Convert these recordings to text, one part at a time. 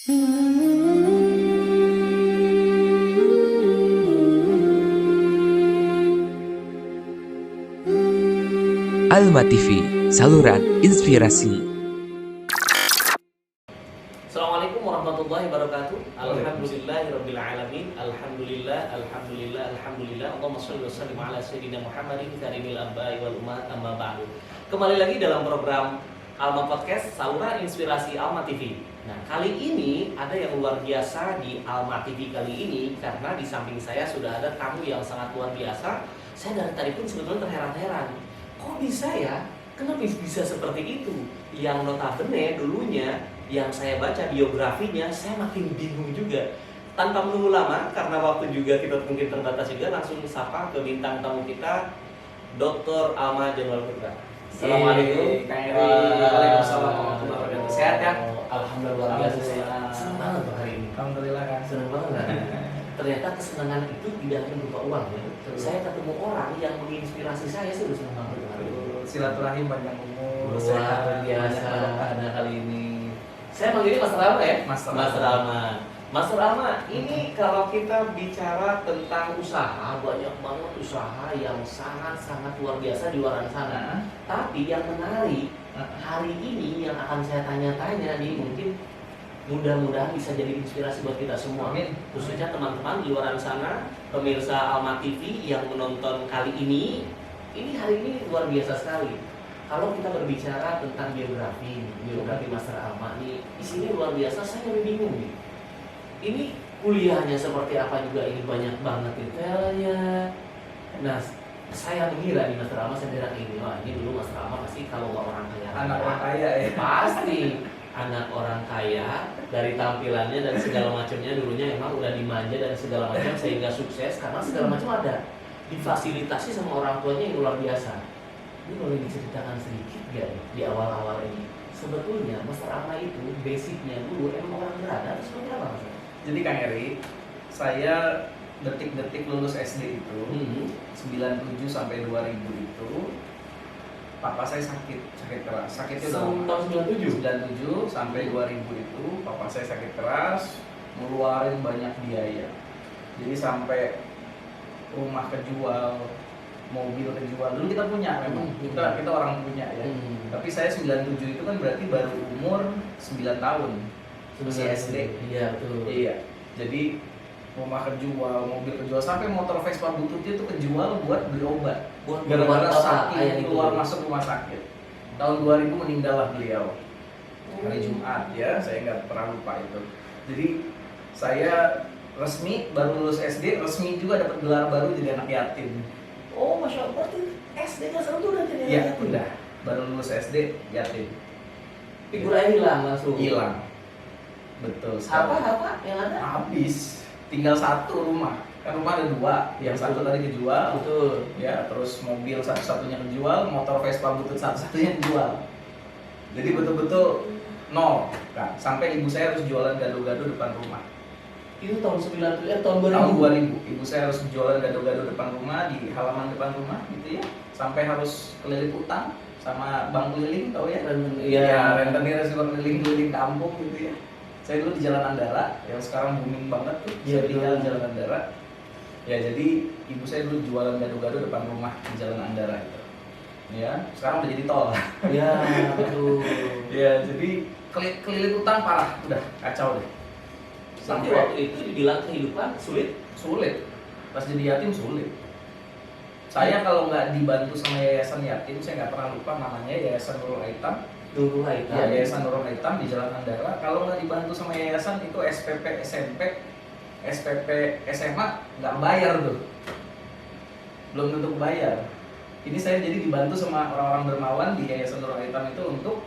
Alma TV, saluran inspirasi. Assalamualaikum warahmatullahi wabarakatuh. Alhamdulillahirabbil alamin. Alhamdulillah. Allahumma shalli wa sallim ala sayyidina Muhammadin karimil abai wal ummat amma ba'du. Kembali lagi dalam program Alma Podcast, saluran inspirasi Alma TV. Nah, kali ini ada yang luar biasa di Alma TV kali ini karena di samping saya sudah ada tamu yang sangat luar biasa. Saya dari tadi pun sebetulnya terheran-heran. Kok bisa ya? Kenapa bisa seperti itu? Yang notabene dulunya yang saya baca biografinya, saya makin bingung juga. Tanpa menunggu lama, karena waktu juga kita mungkin terbatas juga, langsung sapa ke bintang tamu kita, Dr. Alma Januar Putra. Assalamualaikum. Kang Eri. Waalaikumsalam warahmatullahi wabarakatuh. Sehat ya? Alhamdulillah luar biasa sehat. Senang banget tuh hari ini. Alhamdulillah kan. Senang banget. Ternyata kesenangan itu tidak hanya berupa uang ya. Saya ketemu orang yang menginspirasi saya sih udah senang banget hari ini. Silaturahim panjang umur. Luar biasa banyak pada kali ini. Saya manggilnya Mas Rama ya? Mas Rama. Mas Rama, ini kalau kita bicara tentang usaha, banyak banget usaha yang sangat-sangat luar biasa di luar sana. Tapi yang menarik, hari ini yang akan saya tanya-tanya nih, mungkin mudah-mudahan bisa jadi inspirasi buat kita semua. Amin. Khususnya teman-teman di luar sana, pemirsa Alma TV yang menonton kali ini hari ini luar biasa sekali. Kalau kita berbicara tentang biografi Master Alma nih, isinya luar biasa, saya lebih bingung nih. Ini kuliahnya seperti apa juga, ini banyak banget detailnya. Nah, saya mengira di Master Alma, saya kira ini, wah ini dulu Master Alma pasti kalau nggak orang kaya. Anak orang kaya ya. Pasti anak orang kaya, dari tampilannya dan segala macamnya dulunya emang udah dimanja dan segala macam sehingga sukses karena segala macam ada. Difasilitasi sama orang tuanya yang luar biasa. Ini boleh diceritakan sedikit gak di awal-awal ini? Sebetulnya Master Alma itu basicnya dulu emang orang berada atau seperti apa Mas? Jadi Kang Eri, saya detik-detik lulus SD itu 97 sampai 2000 itu papa saya sakit keras. Sakitnya udah tahun 97? 97 sampai 2000 itu papa saya sakit keras, ngeluarin banyak biaya. Jadi sampai rumah kejual, mobil kejual. Dulu kita punya, memang kita orang punya ya. Tapi saya 97 itu kan berarti baru umur 9 tahun. Masih SD. Iya, betul. Iya. Jadi rumah kejual, mobil kejual, sampai motor Vespa bututnya itu kejual buat beli obat. Buat Gara-gara ayah sakit itu. keluar masuk rumah sakit. Tahun 2000 meninggal lah beliau. Hari Jumat ya, saya nggak pernah lupa itu. Jadi saya resmi baru lulus SD, resmi juga dapat gelar baru jadi anak yatim. Oh, Masya Allah, berarti SD kelas 1 udah jadi Iya, yatim? udah. Baru lulus SD yatim. Figuranya hilang langsung? Hilang. Betul. Apa yang ada? Habis. Tinggal satu rumah. Kan rumah ada dua. Yang satu tadi kejual. Betul. Ya, terus mobil satu-satunya kejual, motor Vespa butut satu-satunya kejual. Jadi betul-betul nol. Kan? Sampai ibu saya harus jualan gado-gado depan rumah. Itu tahun 90, tahun 2000? Tahun 2000. Ibu saya harus jualan gado-gado depan rumah, di halaman depan rumah gitu ya. Sampai harus keliling utang sama bank keliling, tahu ya? Iya. Rentenir suka keliling-keliling kampung gitu ya. Saya dulu di Jalan Andara, yang sekarang booming banget tuh. Iya, Saya tinggal di betul. Jalan Andara. Ya, jadi ibu saya dulu jualan gado-gado depan rumah di Jalan Andara itu. Ya, sekarang udah jadi tol. Iya, betul. Ya, jadi keliling utang parah, udah kacau deh. Sampai waktu itu dibilang kehidupan sulit. Sulit. Pas jadi yatim sulit. Saya kalau nggak dibantu sama yayasan yatim, saya nggak pernah lupa namanya, Yayasan Nurul Aitam. Nurul Aitam. Ya, Yayasan Nurul Aitam di Jalan Andara. Kalau nggak dibantu sama yayasan itu SPP SMP, SPP SMA nggak bayar tuh. Belum tentu bayar. Ini saya jadi dibantu sama orang-orang dermawan di Yayasan Nurul Aitam itu untuk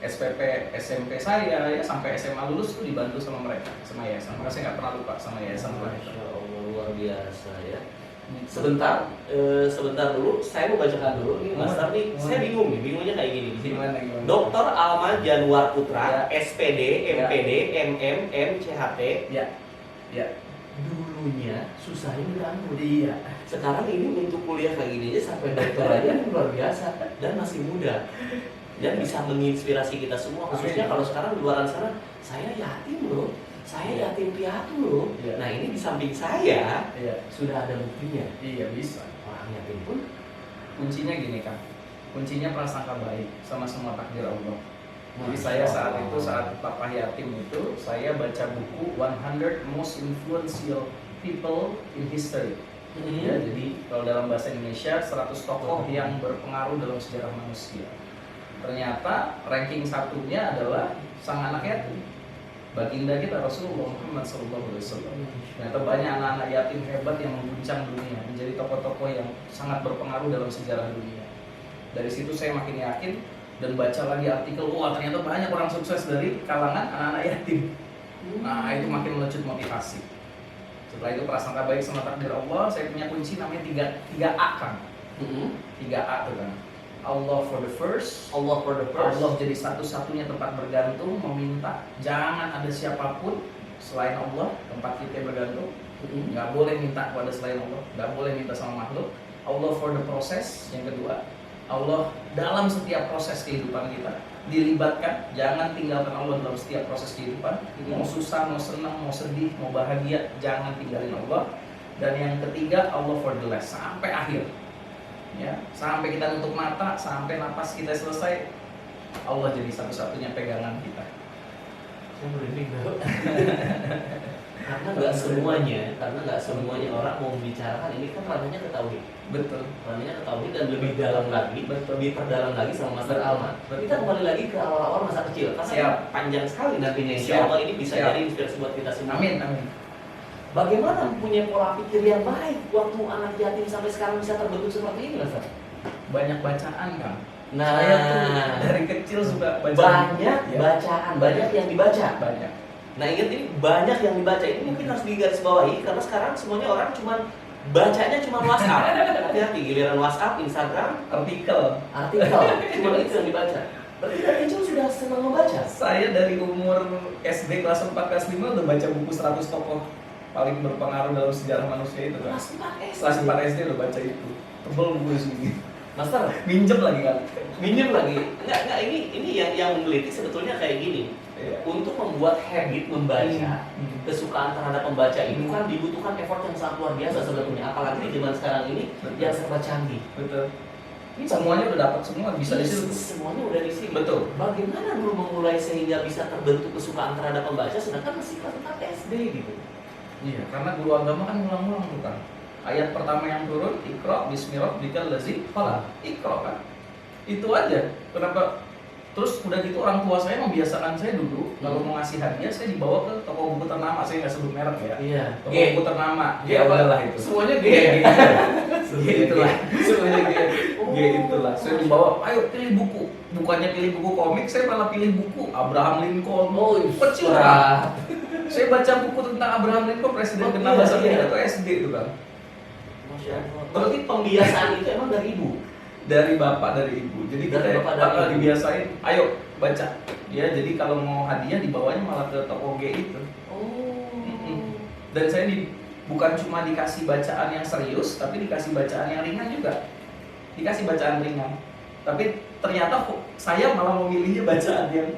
SPP SMP saya ya, sampai SMA lulus tuh dibantu sama mereka, sama yayasan. Maka saya nggak pernah lupa sama Yayasan Nurul Aitam. Masya Allah, luar biasa ya. Sebentar dulu, saya mau bacakan dulu nih Mas Tardi. Saya bingung nih, bingungnya kayak gini di sini. Gimana? Dr. Alma Januar Putra, Ya. SPD, Ya. MPD, MM, MCHT. Ya, ya. Dulunya susahnya minta ampun. Iya. Sekarang ini untuk kuliah kayak gini aja sampai doktor aja ini luar biasa dan masih muda. dan bisa menginspirasi kita semua, khususnya kalau sekarang di luar sana saya yatim loh, saya yatim piatu loh. Nah ini di samping saya sudah ada buktinya. Iya bisa. Orang yatim pun Kuncinya gini kan, kuncinya prasangka baik sama semua takdir Allah. Jadi saya saat papa yatim itu, saya baca buku 100 Most Influential People in History. Ya, jadi kalau dalam bahasa Indonesia 100 tokoh yang berpengaruh dalam sejarah manusia. Ternyata ranking satunya adalah sang anak yatim, baginda kita Rasulullah Muhammad SAW. Ternyata banyak anak-anak yatim hebat yang mengguncang dunia, menjadi tokoh-tokoh yang sangat berpengaruh dalam sejarah dunia. Dari situ saya makin yakin dan baca lagi artikel, wah ternyata banyak orang sukses dari kalangan anak-anak yatim. Nah itu makin melecut motivasi. Setelah itu prasangka baik sama takdir Allah, saya punya kunci namanya 3A kan. 3A tuh kan. Allah for the first, Allah jadi satu-satunya tempat bergantung, meminta. Jangan ada siapapun selain Allah tempat kita bergantung. Nggak boleh minta kepada selain Allah, nggak boleh minta sama makhluk. Allah for the process, yang kedua. Allah dalam setiap proses kehidupan kita dilibatkan, jangan tinggalkan Allah dalam setiap proses kehidupan. Mau susah, mau senang, mau sedih, mau bahagia, jangan tinggalin Allah. Dan yang ketiga, Allah for the last, sampai akhir. Ya, sampai kita nutup mata, sampai napas kita selesai, Allah jadi satu-satunya pegangan kita. Saya merinding dong. Karena nggak semuanya orang mau membicarakan ini kan ranahnya ke tauhid. Betul. Ranahnya ke tauhid dan lebih dalam lagi, diperdalam lagi sama Master Alman. Betul. Kita kembali lagi ke awal-awal masa kecil karena panjang sekali nantinya. Insya Allah ini bisa jadi inspirasi buat kita semua. Amin. Bagaimana mempunyai pola pikir yang baik waktu anak yatim sampai sekarang bisa terbentuk seperti ini, Ustaz? Banyak bacaan kan. Nah, saya tuh dari kecil suka baca. Banyak bacaan, banyak yang dibaca. Banyak. Nah ingat ini banyak yang dibaca, ini mungkin harus digarisbawahi karena sekarang semuanya orang bacanya cuma WhatsApp. Hati-hati, giliran WhatsApp, Instagram, artikel, cuma itu yang dibaca. Berarti dari kecil sudah senang membaca. Saya dari umur SD kelas 4, kelas 5 udah baca buku 100 tokoh paling berpengaruh dalam sejarah manusia itu kan. Kelas 4 SD udah baca itu. Tebel buku segini. Master, minjem lagi kan? Minjem lagi. Enggak, ini yang menggelitik sebetulnya kayak gini. Untuk membuat habit membaca, kesukaan terhadap membaca itu kan dibutuhkan effort yang sangat luar biasa sebetulnya, apalagi di zaman sekarang ini yang serba canggih. Betul. Semuanya udah dapat semua, bisa di situ. Semuanya udah di sini. Betul. Bagaimana dulu memulai sehingga bisa terbentuk kesukaan terhadap membaca sedangkan masih kelas 4 SD gitu? Iya, karena guru agama kan ngulang-ngulang bukan. Ayat pertama yang turun, Iqra bismi rabbikal ladzi khalaq. Iqra kan. Itu aja. Kenapa? Terus udah gitu orang tua saya membiasakan saya dulu kalau mau ngasih hadiah saya dibawa ke toko buku ternama, saya nggak sebut merek ya. Iya. Toko buku ternama. Ya udahlah itu. Semuanya G. Itulah. Semuanya G itulah. Saya dibawa, ayo pilih buku. Bukannya pilih buku komik, saya malah pilih buku Abraham Lincoln. Oh, kecil kan. Saya baca buku tentang Abraham Lincoln, presiden ke-6 itu SD itu kan. Masya Allah. Berarti pembiasaan itu emang dari ibu? Dari bapak, dari ibu. Jadi dari kita dibiasain, ayo baca. Ya, jadi kalau mau hadiah dibawanya malah ke toko G itu. Dan saya bukan cuma dikasih bacaan yang serius, tapi dikasih bacaan yang ringan juga. Dikasih bacaan ringan. Tapi ternyata saya malah memilihnya bacaan yang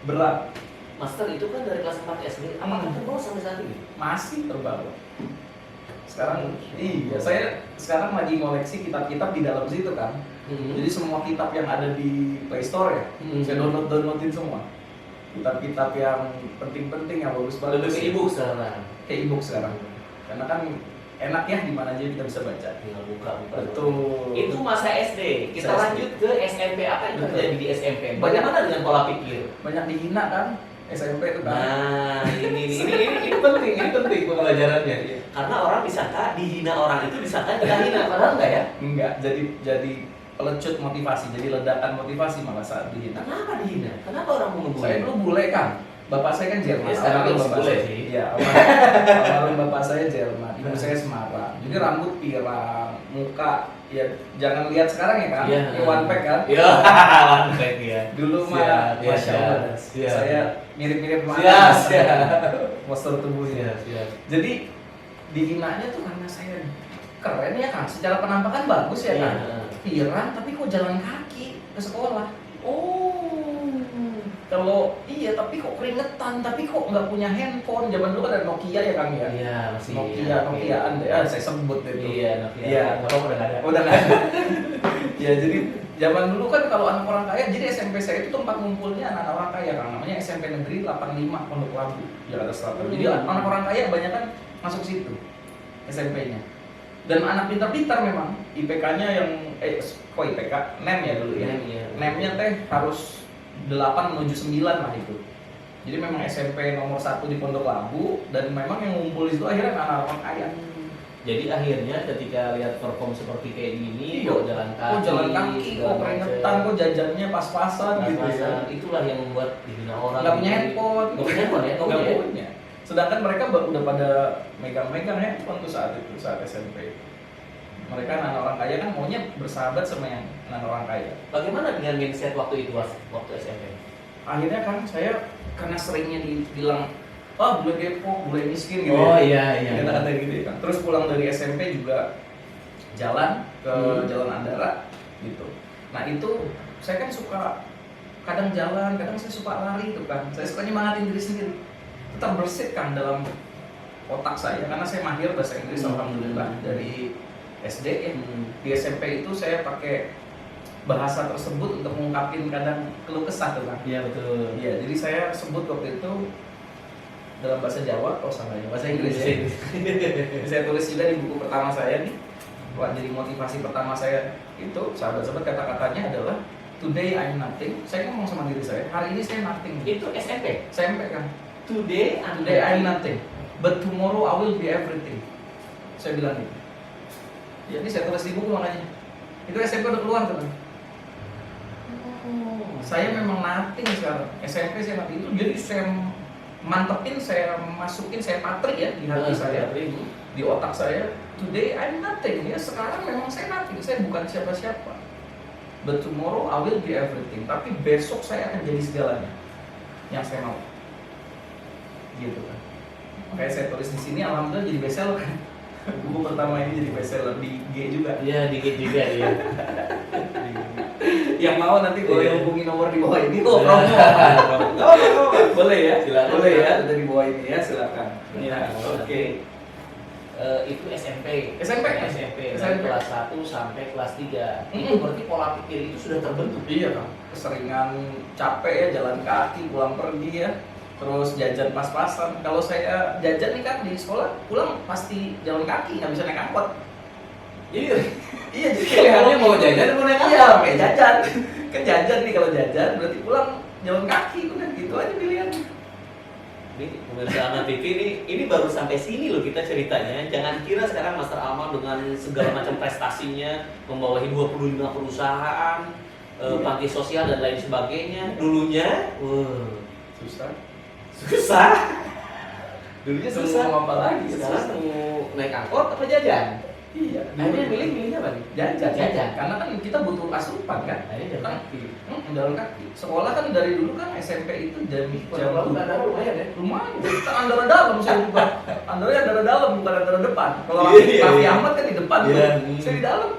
berat. Master itu kan dari kelas 4 SD, apakah terbawa sampai saat ini? Masih terbawa. Sekarang, iya, saya sekarang lagi ngoleksi kitab-kitab di dalam situ kan. Jadi semua kitab yang ada di Play Store ya, saya downloadin semua. Kitab-kitab yang penting-penting yang bagus-bagus. Lebih ke e-book sekarang. Kayak e-book sekarang. Karena kan enak ya di mana aja kita bisa baca. Tinggal buka. Betul. Itu masa SD. Kita lanjut ke SMP. Apa yang terjadi di SMP? Bagaimana dengan pola pikir? Banyak dihina kan? SMP itu kan. Nah, ini penting pembelajarannya. Karena orang disangka dihina orang itu disangka kita hina, padahal enggak ya? Enggak, jadi pelecut motivasi, jadi ledakan motivasi malah saat dihina. Kenapa dihina? Kenapa orang mau ngebully? Saya dulu bule kan. Bapak saya kan Jerman. Ya, sekarang almarhum bapak saya sih. Iya, almarhum bapak saya Jerman. Ibu saya Semarang. Jadi rambut pirang, muka ya jangan lihat sekarang ya kan. Ini one pack kan? Iya, one pack ya. Dulu mah Masya Allah. Saya mirip-mirip mana? Postur tubuhnya. Jadi dihinanya tuh karena saya keren ya kan, secara penampakan bagus ya kan, pirang tapi kok jalan kaki ke sekolah. Oh. Kalau iya, tapi kok keringetan, tapi kok nggak punya handphone. Zaman dulu kan ada Nokia ya Kang ya. Iya, masih Nokiaan deh. Ah, saya sebut deh itu. Iya, Nokia. Iya, Apa udah nggak ada. udah nggak ada. Ya jadi zaman dulu kan kalau anak orang kaya, jadi SMP saya itu tempat ngumpulnya anak orang kaya Kang. Namanya SMP Negeri 85 Pondok Labu, Jakarta Selatan. Jadi anak orang kaya banyak kan masuk situ SMP-nya. Dan anak pintar-pintar memang, IPK-nya yang kok IPK, NEM ya dulu ya. Iya. NEM-nya teh harus 8 menuju 9 lah itu. Jadi memang SMP nomor 1 di Pondok Labu, dan memang yang ngumpul di situ akhirnya anak orang kaya. Jadi akhirnya ketika lihat perform seperti kayak gini, Iya. kok jalan kaki, Kok jalan kaki, kok keringetan, kok jajannya pas-pasan gitu ya. Itulah yang membuat dihina orang. Nggak punya handphone. Nggak punya handphone ya? Nggak punya. Sedangkan mereka udah pada megang-megang handphone tuh saat SMP. Mereka anak orang kaya kan maunya bersahabat sama yang anak orang kaya. Bagaimana dengan mindset waktu itu, waktu SMP? Akhirnya kan saya karena seringnya dibilang bule Depok, bule miskin gitu. Oh, ya. iya. Kata-kata gitu ya kan. Terus pulang dari SMP juga jalan ke Jalan Andara gitu. Nah itu saya kan suka kadang jalan, kadang saya suka lari tuh kan. Saya suka nyemangatin diri sendiri. Tetap bersit kan dalam otak saya karena saya mahir bahasa Inggris alhamdulillah dari SD ya. Di SMP itu saya pakai bahasa tersebut untuk mengungkapin kadang keluh kesah tuh kan. Iya betul. Iya, jadi saya sebut waktu itu dalam bahasa Jawa, salah ya, bahasa Inggris ya. Saya tulis juga di buku pertama saya nih. Wah, jadi motivasi pertama saya itu sahabat-sahabat kata-katanya adalah today I'm nothing. Saya ngomong sama diri saya, hari ini saya nothing. Itu SMP. SMP kan. Today I'm nothing, but tomorrow I will be everything. Saya bilang gitu. Jadi saya tulis di buku makanya. Itu SMP udah keluar tuh kan. Saya memang nothing sekarang. SMP saya nothing itu, jadi saya mantepin, saya masukin, saya patri ya di hati saya, di otak saya. Today I'm nothing ya, sekarang memang saya nothing, saya bukan siapa-siapa. But tomorrow I will be everything. Tapi besok saya akan jadi segalanya yang saya mau. Gitu kan. Makanya saya tulis di sini, alhamdulillah jadi bestseller kan. Buku pertama ini jadi bestseller di G juga. Iya, di juga ya. Yang mau nanti boleh hubungi nomor di bawah ini. Oh, Boleh ya? Silakan. Boleh ya, ada di bawah ini ya, silakan. Ya, Oke. Itu SMP. SMP. Dari kelas 1 sampai kelas 3. Itu berarti pola pikir itu sudah terbentuk. Iya kan. Keseringan capek ya, jalan kaki, pulang pergi ya. Terus jajan pas-pasan. Kalau saya jajan nih kan di sekolah, pulang pasti jalan kaki, nggak bisa naik angkot. Iya. Iya, jadi Pilihannya mau jajan atau naik angkot? Iya, kayak jajan. Kan jajan nih, kalau jajan berarti pulang jalan kaki, udah gitu aja pilihannya. Ini pemirsa Anak TV ini baru sampai sini loh kita ceritanya. Jangan kira sekarang Master Amal dengan segala macam prestasinya membawahi 25 perusahaan, panti sosial dan lain sebagainya. Dulunya, susah. Dulunya susah. Mau apa lagi? Sekarang mau naik angkot apa jajan? Iya. Akhirnya milihnya apa nih? Jajan. Karena kan kita butuh asupan kan. Akhirnya jalan kaki. Jalan kaki. Sekolah kan dari dulu kan SMP itu jam Kalau nggak ada lumayan ya. lumayan. Kita antara dalam saya juga. Antara dalam bukan antara depan. Kalau Iya, Raffi iya. Ahmad kan di depan Iya. tuh. Saya di dalam.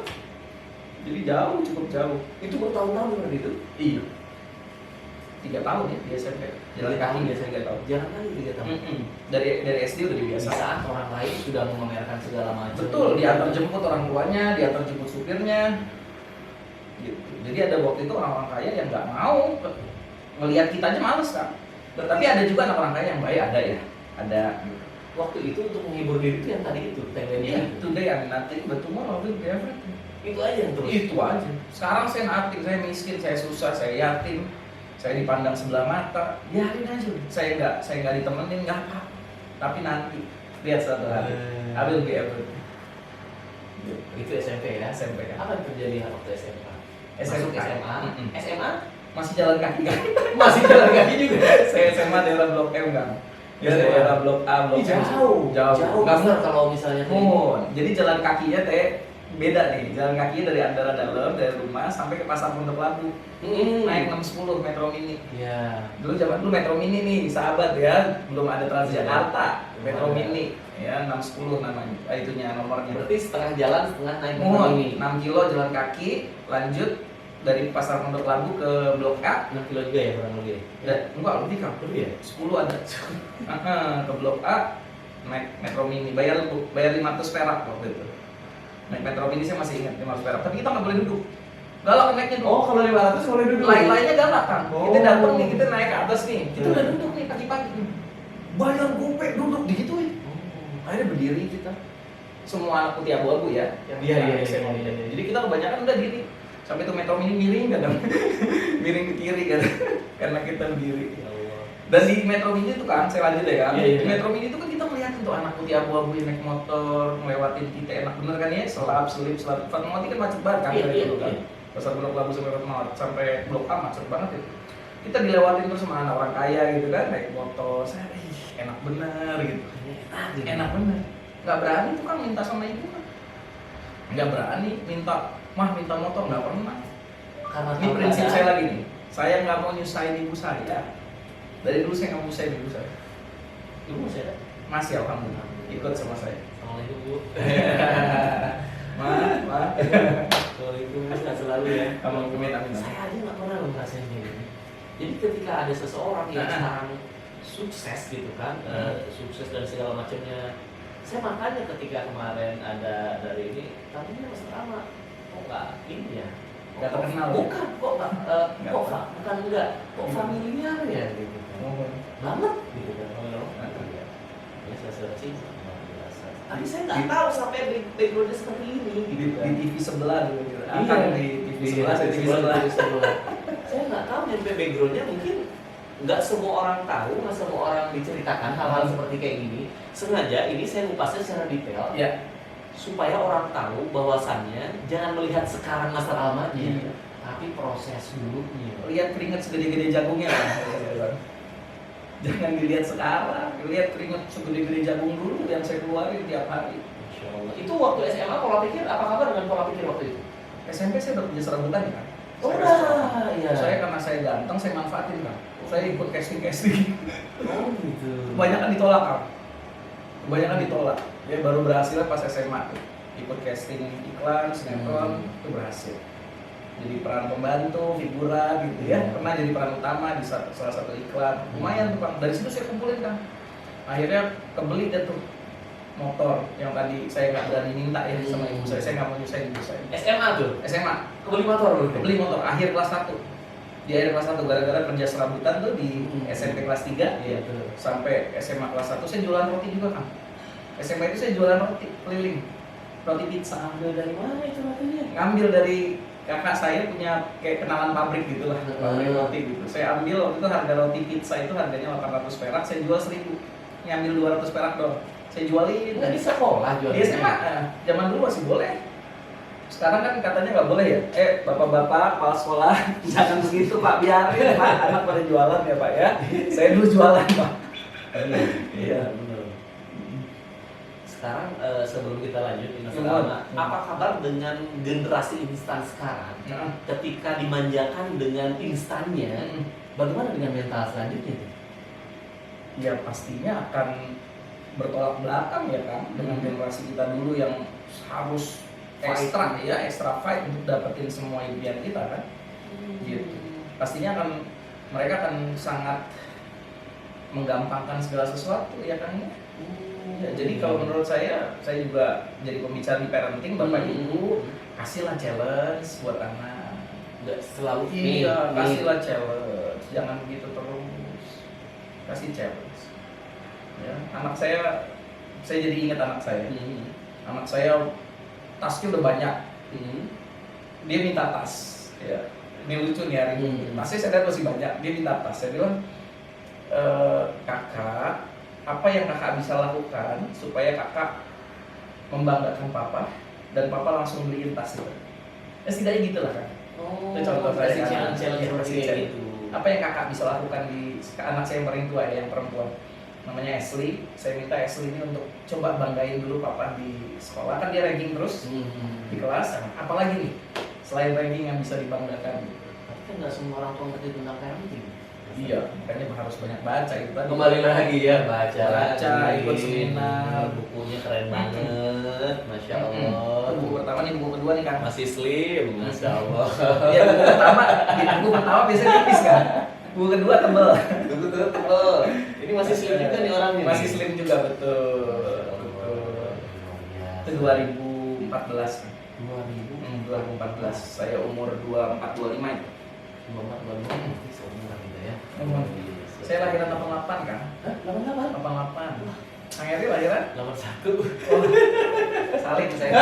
Jadi jauh, cukup jauh. Itu bertahun-tahun berarti itu? Iya. 3 tahun ya di SMP. Jalan kaki biasanya 3 tahun. Jalan kaki 3 tahun. Dari SD udah Di dibiasakan. saat orang lain sudah memamerkan segala macam. Betul, diantar jemput orang tuanya, diantar jemput supirnya. Gitu. Jadi ada waktu itu orang-orang kaya yang nggak mau ngelihat kita aja males kan. Tapi ada juga anak orang kaya yang baik, ada ya. Ada. Waktu itu untuk menghibur diri itu yang tadi itu tagline-nya Iya, itu. today I'm nothing, but tomorrow I will be everything. Itu aja yang terus. Itu aja. Sekarang saya nothing, saya miskin, saya susah, saya yatim, saya dipandang sebelah mata. Biarin aja. Saya nggak ditemenin, nggak apa. Tapi nanti lihat satu hari, I will be everything. Itu SMP ya. SMP kan. Apa yang terjadi waktu SMA? SMA. Masuk SMA. SMA Masih jalan kaki kan? masih jalan kaki juga. Saya SMA daerah Blok M kan. Ya daerah Blok A, Blok M. Jauh. Nggak Besar kalau misalnya kayak mau. Jadi jalan kakinya beda nih. Jalan kakinya dari Andara Dalam, dari rumah sampai ke Pasar Pondok Labu. Naik 610 Metro Mini. Iya. Dulu Metro Mini nih, sahabat ya. Belum ada Transjakarta. Metro Mini ya 610 namanya. Itunya nomornya. Berarti setengah jalan, setengah naik Mohon ini. 6 kilo jalan kaki, lanjut dari pasar Pondok Labu ke Blok A. 6 kilo juga ya kurang lebih. Enggak, lebih kan? Lebih ya? 10 ada. Ke Blok A naik Metro Mini, bayar 500 perak waktu itu. Naik Metro Mini saya masih ingat 500 perak, tapi kita nggak boleh duduk. Galak naiknya dulu. Oh, kalau 500 boleh duduk. Lain-lainnya galak kan. Oh. Kita datang nih, kita naik ke atas nih. Kita udah duduk nih pagi-pagi. Bayar gope duduk digituin. Akhirnya berdiri kita. Semua anak putih abu-abu ya. Iya. Jadi kita kebanyakan udah diri. Sampai tuh Metro Mini miring kadang. Miring ke kiri kan. Karena kita berdiri. Ya Allah. Dan di Metro Mini itu kan, saya lanjut ya kan. Iya. Di Metro Mini itu kan kita melihat tuh anak putih abu-abu yang naik motor, ngelewatin kita enak bener kan ya, selip. Fatmawati kan macet banget kan dari dulu kan. Pasar Pondok Labu sampai Fatmawati sampai Blok A macet banget itu. Kita dilewatin terus sama anak orang kaya gitu kan, naik motor. Saya enak bener gitu. Enak bener. Nggak berani tuh kan minta sama ibu kan. Nggak berani minta motor, nggak pernah. Karena Ini prinsip saya lagi nih. Saya nggak mau nyusahin ibu saya. Dari dulu saya nggak mau nyusahin ibu saya. Ibu masih ada? Masih alhamdulillah ikut sama saya. Assalamualaikum Bu. Ma. Assalamualaikum, sehat selalu ya. Kamu amin. Saya aja nggak pernah loh ngerasain kayak gini. Jadi ketika ada seseorang yang sekarang sukses gitu kan, sukses dan segala macamnya, saya makanya ketika kemarin ada dari ini, tadinya Mas Rama, kok nggak ini ya? Nggak terkenal. Bukan, kok nggak, Nggak kok terkenal. bukan enggak, kok familiar ya gitu kan? Banget gitu kan, ya saya sih luar biasa. Tapi saya nggak tahu sampai backgroundnya seperti ini gitu Di kan. TV sebelah dulu gitu. Iya. Akan di TV sebelah, saya TV sebelah. Saya nggak tahu nyampe backgroundnya, mungkin nggak semua orang tahu, nggak semua orang diceritakan hal-hal seperti kayak gini. Sengaja ini saya ngupasnya secara detail Ya. supaya orang tahu bahwasannya jangan melihat sekarang masa lamanya, Iya. tapi proses dulunya. Lihat keringat segede-gede jagungnya lah. Jangan dilihat sekarang, lihat keringat segede-gede jagung dulu yang saya keluarin tiap hari. Masya Allah. Itu waktu SMA pola pikir, apa kabar dengan pola pikir waktu itu? SMP saya udah punya serabutan ya kan. Oh, Saya udah, restoran. iya. Saya karena saya ganteng, saya manfaatin kan. Saya ikut casting. Oh gitu. Kebanyakan ditolak kan. Kebanyakan ditolak. Ya baru berhasil pas SMA tuh. Ikut casting iklan, sinetron, itu berhasil. Jadi peran pembantu, figuran gitu ya. Pernah jadi peran utama di salah satu iklan. Lumayan tuh Bang. Dari situ saya kumpulin kan. Akhirnya kebeli deh tuh motor yang tadi saya nggak berani minta ya sama ibu saya. Saya nggak mau nyusahin ibu saya. SMA tuh? SMA. Kebeli motor lu? Beli motor akhir kelas 1. Di akhir kelas 1 gara-gara kerja serabutan tuh di SMP kelas 3 Iya tuh. sampai SMA kelas 1 saya jualan roti juga kan. SMA itu saya jualan roti keliling. Roti pizza. Ambil dari mana itu rotinya? Ngambil dari kakak saya punya kayak kenalan pabrik gitu lah, pabrik roti gitu. Saya ambil waktu itu harga roti pizza itu harganya 800 perak, saya jual 1000. Ngambil 200 perak doang. Saya jualin. Nggak di sekolah jualnya? Di SMA, zaman dulu masih boleh. Sekarang kan katanya nggak boleh ya. Bapak-bapak kepala sekolah jangan begitu Pak, biarin Pak anak pada jualan ya Pak ya. Saya dulu jualan Pak. Iya. benar. Sekarang sebelum kita lanjut ini Gimana? apa kabar dengan generasi instan sekarang? Nah, Ketika dimanjakan dengan instannya, bagaimana dengan mental selanjutnya? ya pastinya akan bertolak belakang ya kan dengan generasi kita dulu yang harus ekstra fight untuk dapetin semua impian kita kan. Gitu. Pastinya mereka akan sangat menggampangkan segala sesuatu ya kan ya. Ya, jadi kalau menurut saya juga jadi pembicara di parenting bapak ibu kasihlah challenge buat anak. Nggak selalu Iya, kasihlah challenge, jangan begitu terus. Kasih challenge. Ya, anak saya jadi ingat anak saya. Anak saya tasnya udah banyak. Dia minta tas. Ya, ini lucu nih hari ini. Tasnya saya lihat masih banyak. Dia minta tas. Saya bilang, kakak, apa yang kakak bisa lakukan supaya kakak membanggakan papa dan papa langsung beliin tas itu. Ya setidaknya gitu lah kan. Itu contoh saya kan. challenge seperti itu. Apa yang kakak bisa lakukan di anak saya yang paling tua ya, yang perempuan. Namanya Ashley. Saya minta Ashley ini untuk coba banggain dulu papa di sekolah, kan dia ranking terus di kelas. Apalagi nih selain ranking yang bisa dibanggakan. Tapi kan nggak semua orang tua ngerti tentang parenting. Iya, makanya harus banyak baca itu tadi. Kembali lagi ya baca, ikut seminar, bukunya keren banget, masya Allah. Buku pertama nih, buku kedua nih Kang. Masih slim, masya Allah. Iya, buku pertama biasanya tipis kan. Buku kedua tebel. Buku kedua tebel. Ini masih slim juga nih orangnya. Masih slim juga betul. Itu 2014 kan. 2014. Saya umur 24 25 itu. 24 seumuran kita ya. Saya lahiran 88 kan? Hah? 88? 88. Kang Eri lahiran? 81. Oh, saling saya.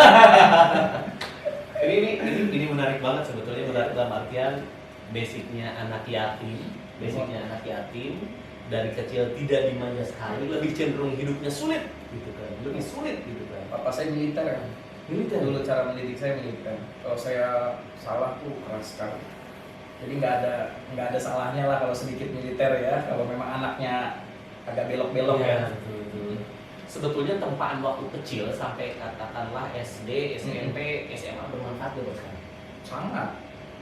Ini menarik banget sebetulnya, menarik dalam artian basicnya anak yatim, dari kecil tidak dimanja sekali, lebih cenderung hidupnya sulit gitu kan, lebih sulit gitu kan. Papa saya militer kan? Militer Dulu cara mendidik saya militer. Kalau saya salah tuh keras sekali. Jadi nggak ada salahnya lah kalau sedikit militer ya. Kalau memang anaknya agak belok-belok ya. Betul. Sebetulnya tempaan waktu kecil sampai katakanlah SD, SMP, SMA bermanfaat buat kalian.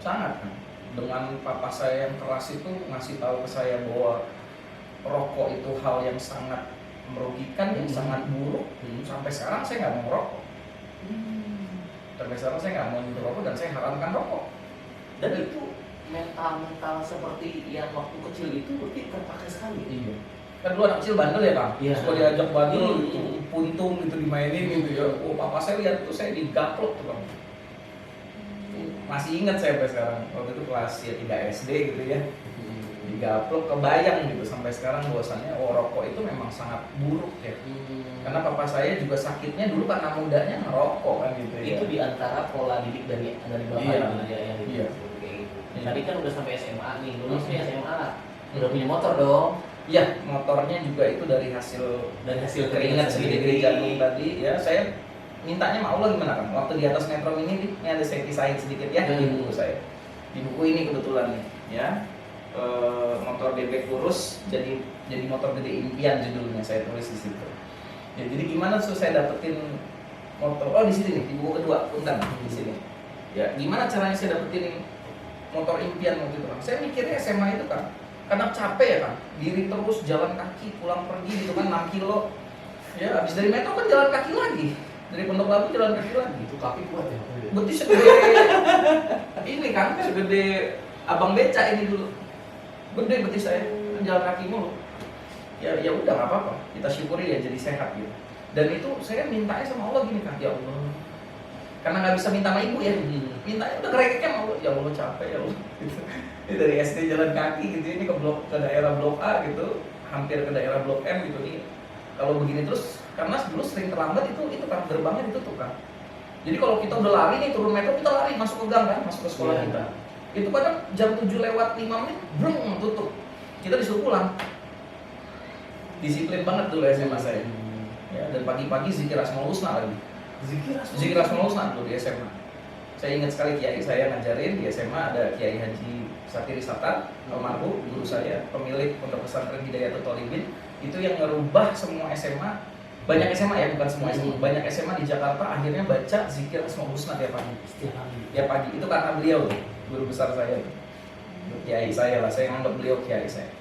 Sangat kan. Dengan papa saya yang keras itu ngasih tahu ke saya bahwa rokok itu hal yang sangat merugikan, yang sangat buruk. Sampai sekarang saya nggak mau merokok. Sampai sekarang saya nggak mau merokok dan saya haramkan rokok. Dan itu mental seperti yang waktu kecil itu berarti terpakai sekali. Iya. Kan dulu anak kecil bandel ya Kang. Iya. Suka diajak bandel gitu, puntung gitu dimainin gitu ya. Oh papa saya lihat tuh saya digaplok tuh Bang. Masih ingat saya sampai sekarang. Waktu itu kelas ya 3 SD gitu ya. Digaplok, kebayang gitu sampai sekarang bahwasannya rokok itu memang sangat buruk ya. Karena papa saya juga sakitnya dulu karena mudanya ngerokok kan gitu ya. Itu diantara pola didik dari bapak Iya. dan ayah gitu. Iya. Kayak gitu. Iya. Tadi kan udah sampai SMA nih, lulusnya SMA, udah punya motor dong. Iya, motornya juga itu dari hasil keringat sendiri jagung tadi ya. Saya mintanya sama Allah gimana kan? Waktu di atas metro ini ada saya kisahin sedikit ya di buku saya. Di buku ini kebetulan nih ya. Motor bebek kurus jadi motor gede impian judulnya saya tulis di situ. Ya, jadi gimana tuh saya dapetin motor? Oh di sini nih di buku kedua, punten di sini. Ya gimana caranya saya dapetin motor impian waktu itu? Saya mikirnya SMA itu kan, karena capek ya kan, diri terus jalan kaki pulang pergi gitu kan 6 kilo. Ya habis dari metro kan jalan kaki lagi, dari Pondok Labu jalan kaki lagi. Itu kaki kuat ya. Betis segede ini kan, segede abang beca ini dulu. Gede betis saya, jalan kaki mulu. Ya udah nggak apa-apa, kita syukuri ya jadi sehat gitu. Dan itu saya mintanya sama Allah gini kan, ya Allah. Karena nggak bisa minta sama ibu ya, mintanya udah kerekeknya sama Allah. Ya Allah capek ya Allah. Gitu. Ini dari SD jalan kaki gitu, ini ke daerah Blok A gitu, hampir ke daerah Blok M gitu nih. Kalau begini terus, karena dulu sering terlambat itu kan gerbangnya ditutup kan. Jadi kalau kita udah lari nih turun metro kita lari masuk ke gang kan, masuk ke sekolah kita. Itu kadang jam 7 lewat 5 menit, brung, tutup. Kita disuruh pulang. Disiplin banget dulu SMA saya. Ya, dan pagi-pagi zikir Asmaul Husna lagi. Zikir Asmaul Husna dulu di SMA. Saya ingat sekali kiai saya ngajarin di SMA ada Kiai Haji Satiri Satar, almarhum guru saya, pemilik Pondok Pesantren Hidayatul Thalibin. Itu yang ngerubah semua SMA. Banyak SMA ya, bukan semua SMA. Banyak SMA di Jakarta akhirnya baca zikir Asmaul Husna tiap pagi. Tiap pagi. Itu karena beliau tuh. Guru besar saya, kiai saya lah, saya anggap beliau kiai saya,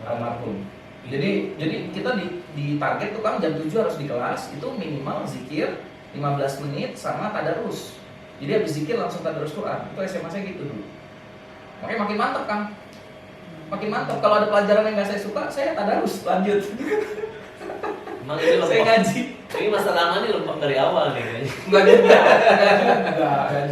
almarhum. Jadi kita di target tuh kan jam 7 harus di kelas, itu minimal zikir 15 menit sama tadarus. Jadi habis zikir langsung tadarus Quran. Itu SMA saya gitu dulu. Makanya makin mantap kan, makin mantap. Kalau ada pelajaran yang nggak saya suka, saya tadarus lanjut. Emang ini Saya ngaji. Ini masa lama nih lempeng dari awal nih kayaknya. Enggak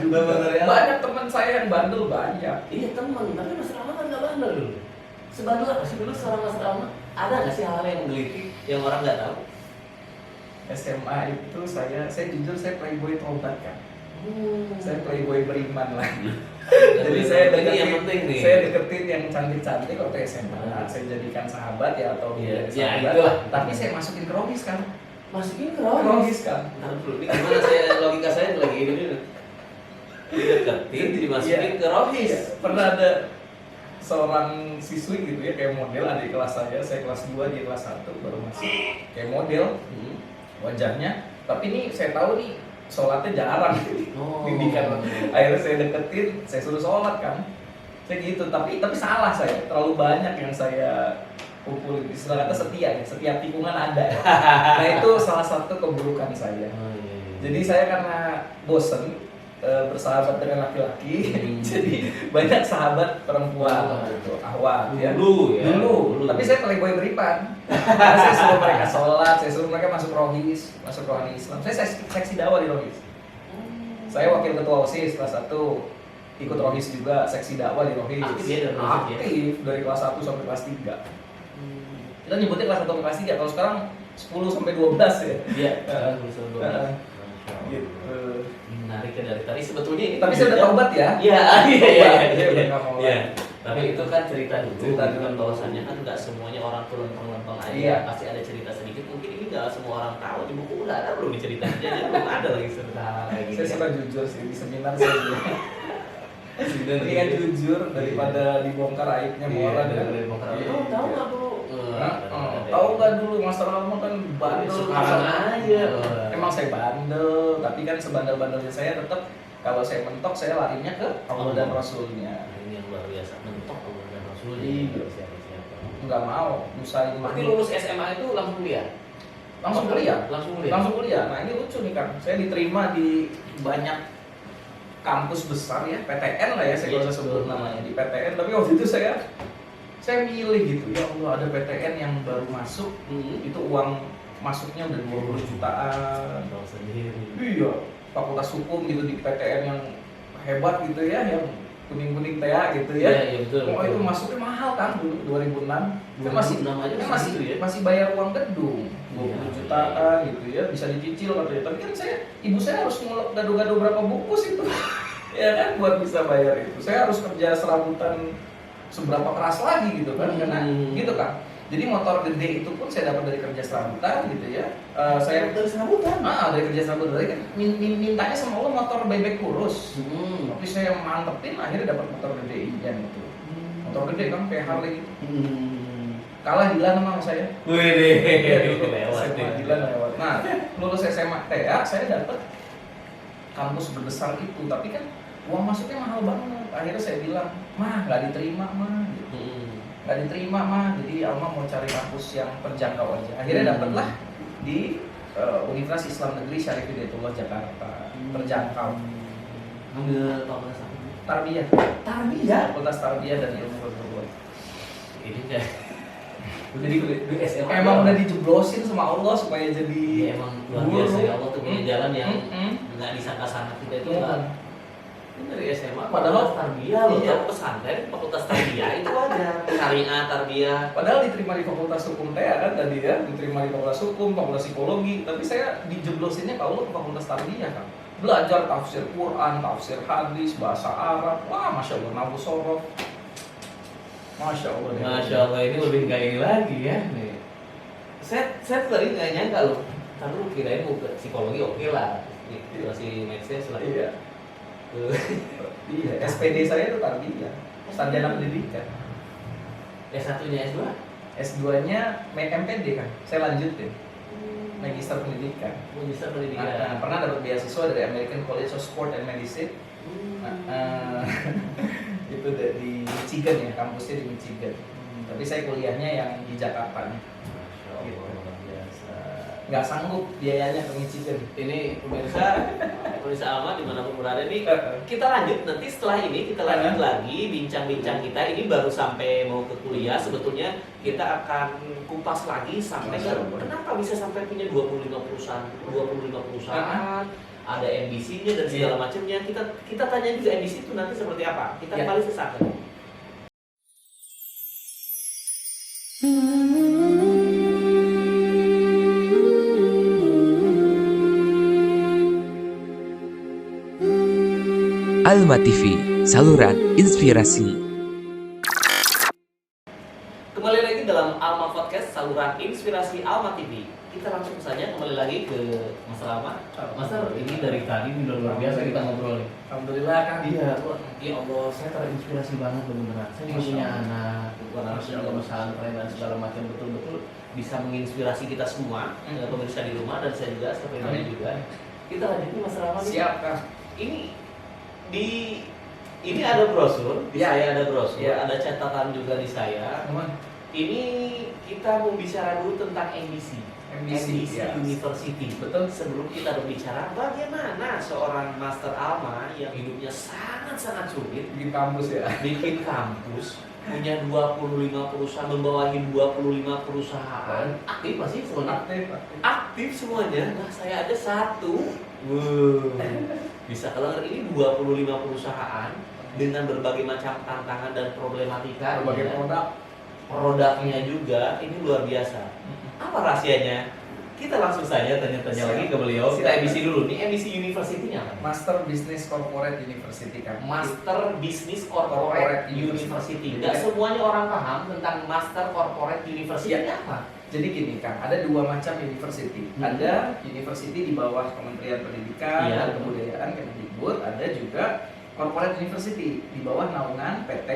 juga. Banyak teman saya yang bandel banyak. Iya teman, tapi Mas Rama kan nggak bandel dulu. Sebandel apa sih dulu seorang Mas Rama? Ada nggak sih hal yang menggelitik yang orang nggak tahu? SMA itu saya jujur saya playboy tobat kan. Saya playboy beriman lagi. Jadi saya deketin yang cantik-cantik waktu SMA. Saya jadikan sahabat ya atau sahabat. Itulah. Tapi saya masukin ke Rohis kan. Masukin ke Rohis kan. Ntar dulu, ini gimana logika saya lagi ini dideketin, dimasukin ke Rohis. Pernah ada seorang siswi gitu ya, kayak model adik kelas saya kelas 2, dia kelas 1 baru masuk. Kayak model wajahnya. Tapi ini saya tahu nih sholatnya jarang. Didikan. Akhirnya saya deketin, saya suruh sholat kan. Saya gitu, tapi salah saya. Terlalu banyak yang saya kumpulin. Istilah kata setia ya, setiap tikungan ada. Nah itu salah satu keburukan saya. Jadi saya karena bosen bersahabat dengan laki-laki, jadi banyak sahabat perempuan gitu, ahwat ya. Dulu. Tapi saya playboy beripan. Karena saya suruh mereka sholat, saya suruh mereka masuk rohis, masuk rohani Islam. Saya seksi dakwah di rohis. Saya wakil ketua OSIS kelas 1, ikut rohis juga, seksi dakwah di rohis. Aktif dari kelas 1 sampai kelas 3. Kita nyebutnya kelas 1 sampai kelas 3. Kalau sekarang 10 sampai 12 ya. Iya, 10 sampai 12. Gitu. Menarik dari tadi sebetulnya ini. Tapi saya udah taubat ya. Iya. Iya. Tapi itu kan cerita dulu. Cerita dulu. Kan bahwasannya kan nggak semuanya orang tuh lempeng-lempeng aja. Iya. Pasti ada cerita sedikit. Mungkin ini nggak semua orang tahu. Di buku nggak ada belum ceritanya. Belum ada lagi cerita kayak gini. Saya suka jujur sih di seminar saya bilang. Ini kan jujur daripada dibongkar aibnya orang kan. Tahu nggak bro? Tahu nggak dulu Mas Rama kan bandel. Sekarang aja. Emang saya bandel, tapi kan sebandel-bandelnya saya tetap kalau saya mentok saya larinya ke Allah dan Rasulnya. Ini yang luar biasa, mentok Allah dan Rasulnya. Iya. Siapa? Nggak mau nyusahin. Berarti lulus SMA itu langsung kuliah? Langsung kuliah. Langsung kuliah. Nah ini lucu nih kan, saya diterima di banyak kampus besar ya, PTN lah ya saya nggak usah sebut namanya di PTN. Tapi waktu itu saya milih gitu, ya Allah ada PTN yang baru masuk, itu uang masuknya udah 20 jutaan. Tahu sendiri. Iya, fakultas hukum gitu di PTN yang hebat gitu ya, yang kuning-kuning TA gitu ya. Iya betul. Oh itu masuknya mahal kan dulu 2006. Kan 2006 aja segitu ya? masih bayar uang gedung 20 jutaan gitu ya, bisa dicicil katanya. Tapi kan ibu saya harus ngulek gado-gado berapa bungkus itu. Ya kan buat bisa bayar itu. Saya harus kerja serabutan seberapa keras lagi gitu kan, karena gitu kan. Jadi motor gede itu pun saya dapat dari kerja serabutan gitu ya. Saya dari serabutan. Dari kerja serabutan tadi kan mintanya sama Allah motor bebek kurus. Tapi saya mantepin akhirnya dapat motor gede Ijan itu. Motor gede kan kayak Harley gitu. Kalah Dilan sama saya. Wih, lewat. Dilan lewat. Nah, lulus SMA TA saya dapat kampus berbesar itu, tapi kan uang masuknya mahal banget. Akhirnya saya bilang, "Mah, nggak diterima, Mah." Gitu. Nggak diterima, Mah. Jadi Alma mau cari kampus yang terjangkau aja. Akhirnya dapatlah di Universitas Islam Negeri Syarif Hidayatullah Jakarta. Terjangkau. Ambil fakultas apa? Tarbiyah. Fakultas Tarbiyah dan Ilmu Pengetahuan. Ini kayak Jadi SMA emang udah dijeblosin sama Allah supaya jadi ya, emang luar biasa ya Allah tuh punya jalan yang nggak disangka-sangka kita itu kan. Ini dari SMA Padahal tarbiyah loh, iya. Pesantren fakultas tarbiyah itu aja. Syariah tarbiyah. Padahal diterima di Fakultas Hukum TA kan tadi ya, diterima di Fakultas Hukum, Fakultas Psikologi, tapi saya dijeblosinnya kalau ke Fakultas Tarbiyah kan. Belajar tafsir Quran, tafsir hadis, bahasa Arab, wah masya Allah, nahwu sorof. Masya Allah. Masya Allah, ini lebih nggak ini lagi ya nih. Saya tadi nggak nyangka loh. Kan lu kirain mau ke psikologi oke lah, situasi medsos lah. Iya. Iya. SPD saya itu tarbiyah, sarjana pendidikan. S1-nya S2? S2-nya MPD kan, saya lanjutin. Magister Pendidikan. Magister Pendidikan. Pernah dapat beasiswa dari American College of Sport and Medicine. Itu di Michigan ya, kampusnya di Michigan. Tapi saya kuliahnya yang di Jakarta nih. Gitu. Nggak sanggup biayanya ke Michigan. Ini pemirsa Alma dimanapun berada nih, kita lanjut nanti setelah ini kita lanjut lagi bincang-bincang kita. Ini baru sampai mau ke kuliah, sebetulnya kita akan kupas lagi sampai kenapa bisa sampai punya 25 perusahaan, ada MBC-nya dan segala macamnya. Kita tanya juga MBC itu nanti seperti apa. Kita kembali sesaat lagi. Alma TV, saluran inspirasi. Kembali lagi dalam Alma Podcast, saluran inspirasi Alma TV. Kita langsung saja kembali lagi ke Mas Rama. Mas ini dari tadi udah luar biasa kita ngobrol nih. Alhamdulillah kan. Iya, ya Allah, saya terinspirasi banget beneran. Saya punya anak, pesantren dan segala macam, betul-betul bisa menginspirasi kita semua, pemirsa di rumah dan saya juga, saya pribadi juga. Kita lanjutin Mas Rama. Siap kan. Ini di Ini ada brosur, di Ya. saya ada brosur, Ya. ada catatan juga di saya. Ini kita mau bicara dulu tentang MBC. MBC ya. University. Betul. Sebelum kita berbicara bagaimana seorang Master Alma yang hidupnya sangat-sangat sulit Bikin kampus ya. bikin kampus, punya 25 perusahaan, membawahi 25 perusahaan, aktif masih semuanya? Aktif. Aktif semuanya. Nah, saya ada satu. Bisa kalau ini 25 perusahaan dengan berbagai macam tantangan dan problematika, Berbagai produknya juga ini luar biasa. Apa rahasianya? Kita langsung saja tanya-tanya Siap. lagi ke beliau. Kita Siap. MBC dulu. Nih MBC University-nya apa? Master Business Corporate University kan. Master Business Corporate University. Nggak semuanya orang paham tentang Master Corporate University Iya. apa? Jadi gini kan, ada dua macam university. Ada university di bawah Kementerian Pendidikan Iya. dan Kebudayaan Kemendikbud, ada juga corporate university di bawah naungan PT,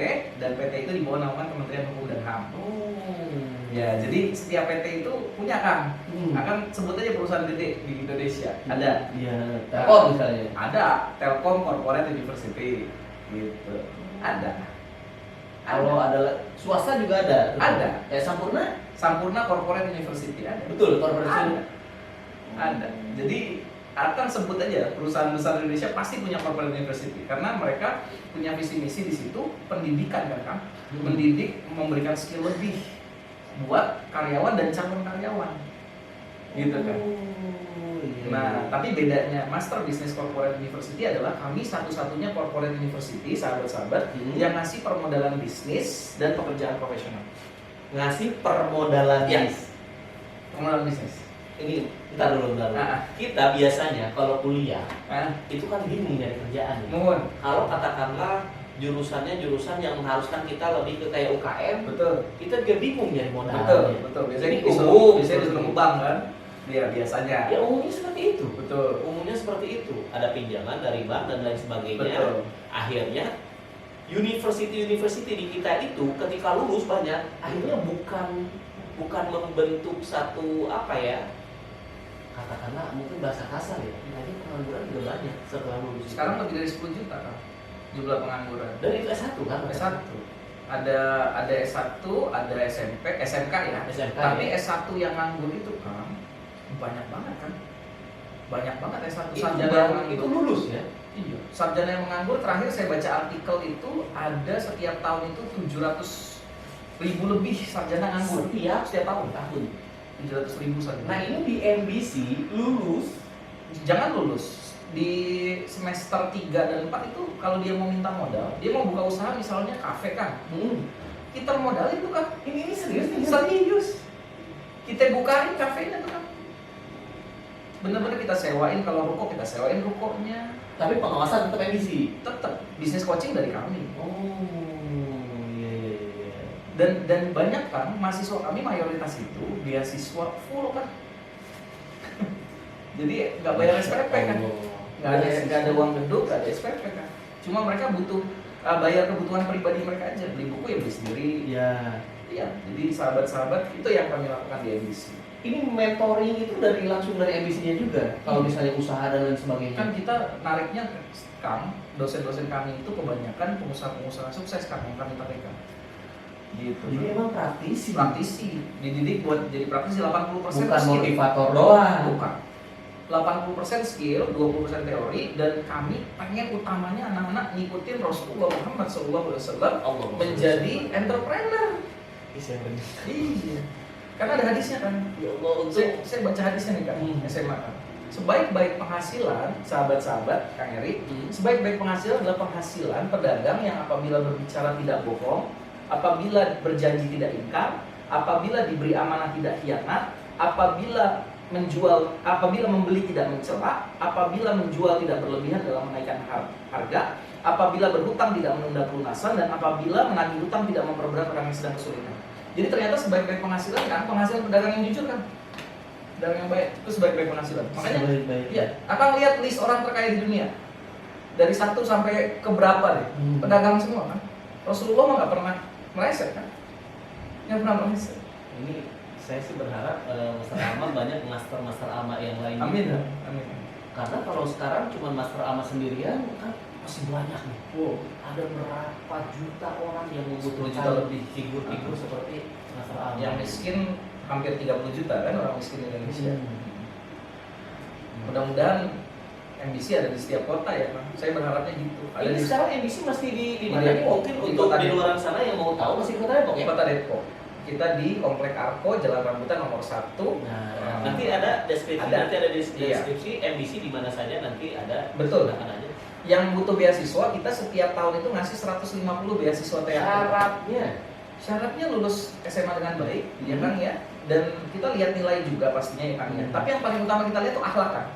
dan PT itu di bawah naungan Kementerian Hukum dan HAM. Ya, jadi setiap PT itu punya kan, akan sebut aja perusahaan gede di Indonesia. Ada. Iya. Telkom misalnya. Ada Telkom Corporate University gitu. Ada. Kalau ada swasta juga ada. Ada. Kayak Sampurna? Sampurna Corporate University ada. Betul, corporation. Ada. Jadi akan sebut aja perusahaan besar Indonesia pasti punya corporate university karena mereka punya visi misi di situ pendidikan kan, mendidik, memberikan skill lebih buat karyawan dan calon karyawan, gitu kan. Nah, tapi bedanya Master Business Corporate University adalah kami satu-satunya corporate university, sahabat-sahabat, yang ngasih permodalan bisnis dan pekerjaan profesional. Ngasih permodalan Ya. bisnis. Permodalan bisnis. Ini bentar dulu. Kita biasanya kalau kuliah itu kan bingung nyari kerjaan. Mohon. Kalau katakanlah jurusannya jurusan yang mengharuskan kita lebih ke kayak UKM, Betul. kita juga bingung nyari modal. Betul. Biasanya Ini disuruh ke bank kan? Iya, biasanya. Ya umumnya seperti itu. Betul. Umumnya seperti itu. Ada pinjaman dari bank dan lain sebagainya. Betul. Akhirnya university di kita itu ketika lulus banyak, akhirnya bukan membentuk satu apa ya? Katakanlah mungkin bahasa kasar ya. Akhirnya pengangguran juga banyak setelah lulus. Sekarang lebih dari 10 juta kan jumlah pengangguran. dari S1 kan? S1. Ada S1, ada SMP, SMK ya. SMK. Tapi ya. S1 yang nganggur itu kan banyak banget kan. Banyak banget S1 Itu sarjana baru- yang itu nganggur. lulus ya. Iya. Sarjana yang menganggur terakhir saya baca artikel itu ada setiap tahun itu 700.000 lebih sarjana nganggur. Setiap tahun. 700.000 sarjana. Nah ini di MBC lulus Jangan lulus di semester 3 dan 4 itu kalau dia mau minta modal, dia mau buka usaha misalnya kafe kan. Kita modalin tuh kan. ini serius nih. Serius. Kita bukain kafenya tuh kan. Bener-bener kita sewain, kalau ruko kita sewain rukonya. Tapi pengawasan tetap MBC. Tetap bisnis coaching dari kami. Oh iya. Dan banyak kan mahasiswa kami mayoritas itu beasiswa full kan. Jadi nggak bayar SPP kan. Nggak ada uang gedung, nggak ada SPP kan. Cuma mereka butuh bayar kebutuhan pribadi mereka aja. Beli buku ya beli sendiri. Iya. Jadi sahabat-sahabat itu yang kami lakukan di MBC. Ini mentoring itu langsung dari MBC-nya juga. Kalau misalnya usaha dan lain sebagainya. Kan kita nariknya kan dosen-dosen kami itu kebanyakan pengusaha-pengusaha sukses kan yang kami tarikkan. Gitu. Jadi emang praktisi. Dididik buat jadi praktisi 80% Bukan skill. motivator doang. Bukan. 80% skill, 20% teori, dan kami pengen utamanya anak-anak ngikutin Rasulullah Muhammad SAW Allah menjadi entrepreneur. Iya. Karena ada hadisnya kan. Ya Allah, Saya baca hadisnya nih kan, SMA kan. Sebaik-baik penghasilan, sahabat-sahabat, Kang Eri, sebaik-baik penghasilan adalah penghasilan pedagang yang apabila berbicara tidak bohong, apabila berjanji tidak ingkar, apabila diberi amanah tidak khianat, apabila membeli tidak mencela, apabila menjual tidak berlebihan dalam menaikkan harga, apabila berhutang tidak menunda pelunasan, dan apabila menagih hutang tidak memperberat orang yang sedang kesulitan. Jadi ternyata sebaik-baik penghasilan kan, penghasilan pedagang yang jujur kan, pedagang yang baik itu sebaik-baik penghasilan. Makanya, ya, akan lihat list orang terkaya di dunia dari 1 sampai ke berapa deh, pedagang semua kan. Rasulullah mah nggak pernah meleset kan, nggak pernah meleset. Ini saya sih berharap Master Alma banyak master Alma yang lain. Amin. Karena kalau sekarang cuma Master Alma sendirian kan masih banyak nih. Wow. Ada berapa juta orang yang 10 juta membutuhkan lebih. figur-figur seperti Nasr Ahmad. Yang miskin hampir 30 juta kan orang miskin di Indonesia. Mudah-mudahan MBC ada di setiap kota ya, Bang. Saya berharapnya gitu. Ada Ini di sekarang MBC masih di mana? Di Ini mungkin di untuk kota di Depok. luar sana yang mau tahu masih di Kota Depok ya. Kota Depok. Kita di Komplek Arko, Jalan Rambutan nomor 1. Nah, nanti ada deskripsi, Ada. nanti ada Iya. deskripsi MBC di mana saja nanti ada. Betul. Silakan aja. Yang butuh beasiswa, kita setiap tahun itu ngasih 150 beasiswa THT. Syaratnya lulus SMA dengan baik, ya Kang ya. Dan kita lihat nilai juga pastinya ya Kang ya. Tapi yang paling utama kita lihat tuh akhlak Kang.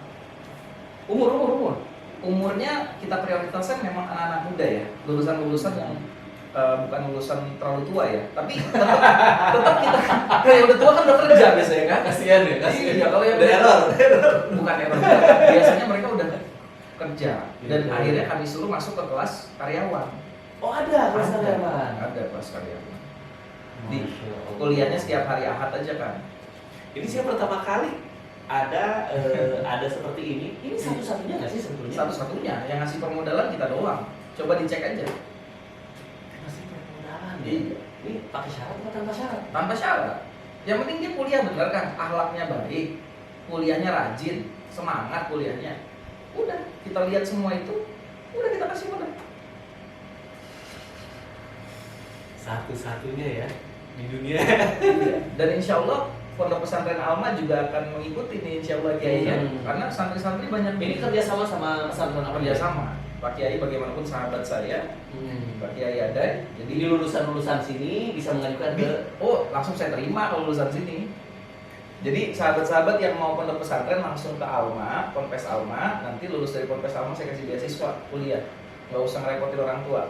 Umur. Umurnya kita prioritaskan memang anak-anak muda ya. Lulusan-lulusan yang bukan lulusan terlalu tua ya. Tapi tetap kita yang udah tua kan udah kerja biasanya kan. Kasihan ya, Iya, kalau yang error. bukan error. Biasanya mereka udah kerja dan Gitu. akhirnya kami suruh masuk ke kelas karyawan. Oh ada kelas karyawan. Ada kelas karyawan. Di Masya Allah. kuliahnya setiap hari Ahad aja kan. Ini saya pertama kali ada seperti ini. Ini satu-satunya nggak sih sebetulnya? Satu-satunya yang ngasih permodalan kita doang. Coba dicek aja. Masih permodalan. Ya? Iya. Ini pakai syarat atau tanpa syarat? Tanpa syarat. Yang penting dia kuliah bener kan, akhlaknya baik, kuliahnya rajin, semangat kuliahnya. Udah, kita lihat semua itu, udah kita kasih modal. Satu-satunya ya di dunia. Iya. Dan insya Allah Pondok Pesantren Alma juga akan mengikuti nih insya Allah Kiainya. Karena santri-santri banyak Ini kerjasama sama pesantren apa? kerjasama. Pak Kiai bagaimanapun sahabat saya, Pak Kiai ada. Jadi di lulusan-lulusan sini bisa mengajukan ke Oh, langsung saya terima kalau lulusan sini. Jadi sahabat-sahabat yang mau pondok pesantren langsung ke Alma, Ponpes Alma. Nanti lulus dari Ponpes Alma saya kasih beasiswa kuliah. Nggak usah ngerepotin orang tua.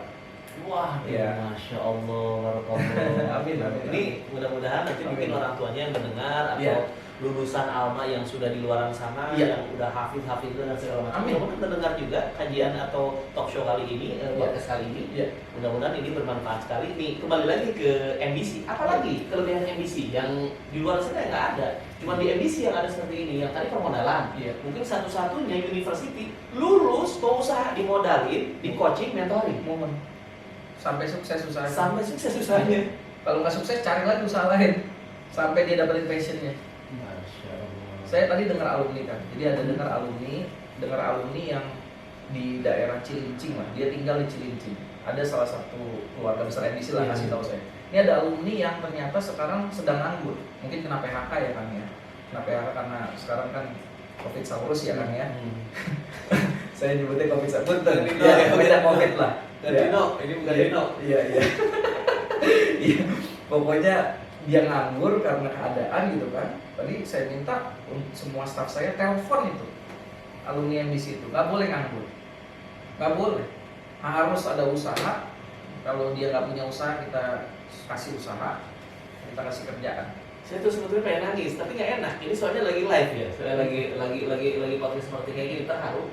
wah, Iya. masya Allah, barakallah. Amin, amin. Ini mudah-mudahan nanti Amin. mungkin orang tuanya yang mendengar atau Iya. lulusan Alma yang sudah di luar sana, Iya. yang udah hafid dan segala macam. Amin. Mudah-mudahan mendengar juga kajian atau talk show kali ini, podcast kali ini. Iya. Mudah-mudahan ini bermanfaat sekali. Nih kembali lagi ke MBC. Apalagi kelebihan MBC yang di luar sana nggak ada. Cuma di MBC yang ada seperti ini. Yang tadi permodalan. Iya. Mungkin satu-satunya university lulus mau usaha dimodalin, di coaching, mentoring. Momen. Sampai sukses usahanya. Sampai sukses usahanya. Kalau nggak sukses cari lagi usaha lain. Sampai dia dapetin passionnya. Masya Allah. Saya tadi dengar alumni kan. Jadi ada dengar alumni yang di daerah Cilincing lah. Dia tinggal di Cilincing. Ada salah satu keluarga besar MBC lah Iya. kasih tahu saya. Ini ada alumni yang ternyata sekarang sedang nganggur. Mungkin kena PHK ya kan ya. Kena PHK karena sekarang kan Covid saurus ya kan ya. Saya nyebutnya Covid saurus. Betul. Dino, Ya, ya. beda Covid lah. Bukan Ya. Dino, ini bukan Iya. Dino. Iya, iya. Iya. Pokoknya dia nganggur karena keadaan gitu kan. Tadi saya minta semua staf saya telepon itu alumni MBC itu, nggak boleh nganggur, nggak boleh, harus ada usaha. Kalau dia nggak punya usaha kita kasih usaha, kita kasih kerjaan. Saya tuh sebetulnya pengen nangis, tapi nggak enak. Ini soalnya lagi live ya. Saya lagi podcast seperti kayak gini terharu.